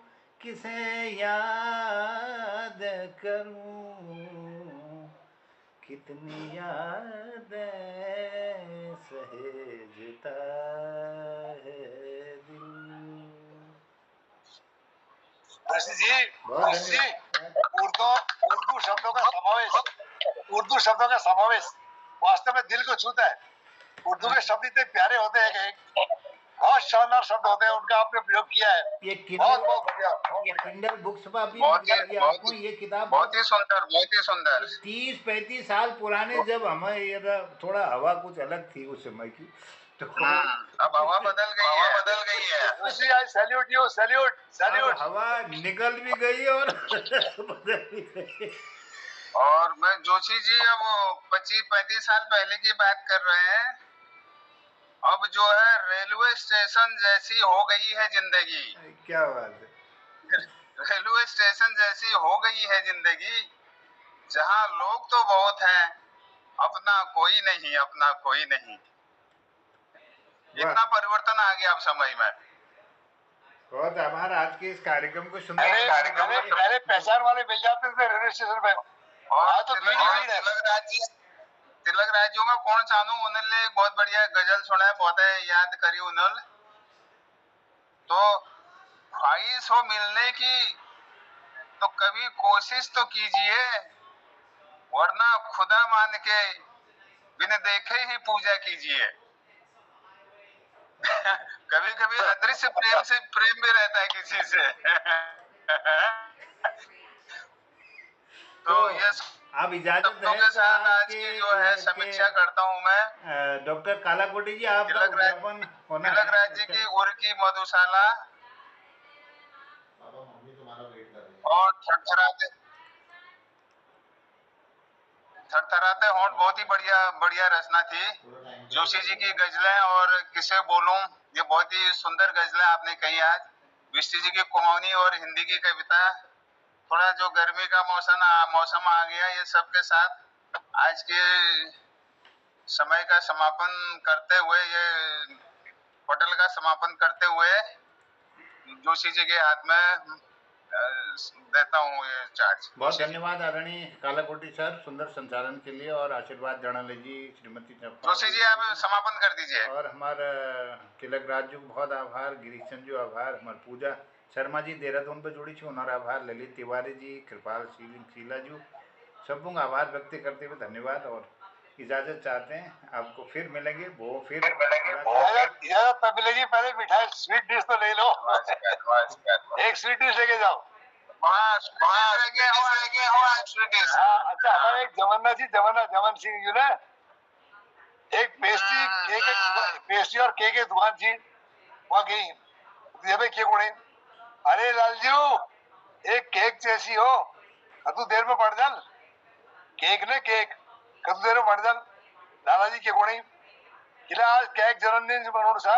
किसे याद करूं, कितनी यादें सहेजता है दिल। जोशी जी, बहुत जोशी जी, धन्यवाद। उर्दू शब्दों का समावेश वास्तव में दिल को छूता है। उर्दू के शब्द इतने प्यारे होते हैं कि बहुत शानदार शब्द होते हैं, उनका आपने प्रयोग किया है। ये बहुत बहुत बढ़िया, ये किंडल बुक्स पर भी बहुत मिल ही जाएगी आपको ये किताब। बहुत ही सुंदर, बहुत ही सुंदर। 30-35 साल पुराने, जब हमें ये थोड़ा हवा कुछ अलग थी उस समय की, तो अब हवा बदल गई है। जोशी आई सैल्यूट यू, सैल्यूट अब सैल्यूट। हवा निकल भी गई और बदल भी गई। और मैं जोशी जी अब 25-35 साल पहले की बात कर रहे हैं। अब जो है रेलवे स्टेशन जैसी हो गई है जिंदगी। क्या बात है। रेलवे स्टेशन जैसी हो गई है जिंदगी, जहां लोग तो बहुत हैं, अपना कोई नहीं, अपना कोई नहीं। इतना परिवर्तन आ गया अब समय में। बहुत आभार आज के इस कार्यक्रम को सुनने पहले पहचान वाले मिल जाते थे रेलवे स्टेशन पे, और तो भीड़ ही भीड़ है। तिलक राजू में कौन चाहूं उन्होंने बहुत बढ़िया गजल सुना, बहुत याद करी उन्होंने। तो ख्वाहिश हो मिलने की तो कभी कोशिश तो कीजिए, वरना खुदा मान के बिन देखे ही पूजा कीजिए। कभी कभी अदृश्य प्रेम से प्रेम भी रहता है किसी से। तो ये आप इजाजत शब्दों है के तो साथ आज आपके की जो है समीक्षा करता हूँ मैं। डॉक्टर कालाकोटी जी आपका उद्यापन होना तिलक है। राज जी की उर की मधुशाला और थरथराते होंठ बहुत ही बढ़िया रचना थी। जोशी जी की गजलें और किसे बोलूं, ये बहुत ही सुंदर गजलें आपने कही आज। विष्णु जी की कुमौनी और हिंदी की कविता, थोड़ा जो गर्मी का मौसम आ गया, ये सब के साथ आज के समय का समापन करते हुए, ये पटल का समापन करते हुए जोशी जी के हाथ में देता हूँ ये चार्ज। बहुत धन्यवाद आदरणीय कालाकोटी सर, सुंदर संचालन के लिए और आशीर्वाद जाना जी श्रीमती चंपा। जोशी जी आप समापन कर दीजिए। और हमारा तिलक राज जी बहुत आभार, गिरीश चंद जी आभार, हमारे पूजा शर्मा जी देहरादून पर जुड़ी छू उनर आभार, ललित तिवारी जी, कृपाल शीला जी, सबों का आभार व्यक्त करते हुए धन्यवाद और इजाजत चाहते हैं। आपको फिर मिलेंगे, वो फिर तब मिलेगी। पहले मिठाई स्वीट डिश तो ले लो। एक स्वीट डिश लेके जाओ। अच्छा, हमारे एक जमन सिंह जी ने एक पेस्ट्री और केक की दुकान थी, वहाँ गई केक उड़े। अरे लालजू, एक केक जैसी हो, तू देर में पड़ जाल केक ने केक कदू देर में पड़ जाल। दादाजी केक उड़े किला आज केक जन्मदिन बनवून सा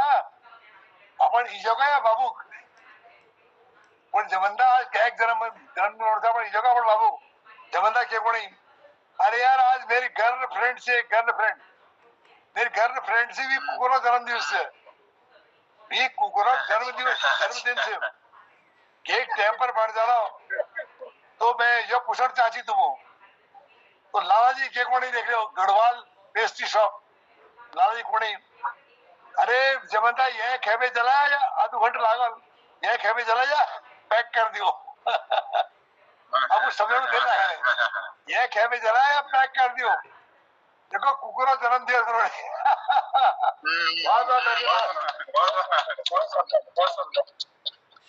आपण इजो का बाबू पण जमंदा आज केक जन्मदिन बनवून पण इजो का पण बाबू जमंदा केक उड़े। अरे यार, आज मेरी गर्लफ्रेंड से भी कुकुरो जन्मदिन से जन्मदिन से केक टाइम पर बढ़ जाना। तो मैं ये पूछना चाहती तुम तो लाला जी केक नहीं देख रहे हो, गढ़वाल पेस्ट्री शॉप लाला जी कोणी। अरे जमंदा यह खेबे जलाया या आधो घंटा लागल, यह खेबे जलाया पैक कर दियो। अब उस समय में देना है, यह खेबे जलाया पैक कर दियो। देखो कुकुरा जन्म दिया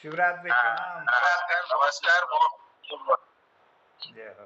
शिवरात्रि प्रणाम। नमस्कार। जय हो।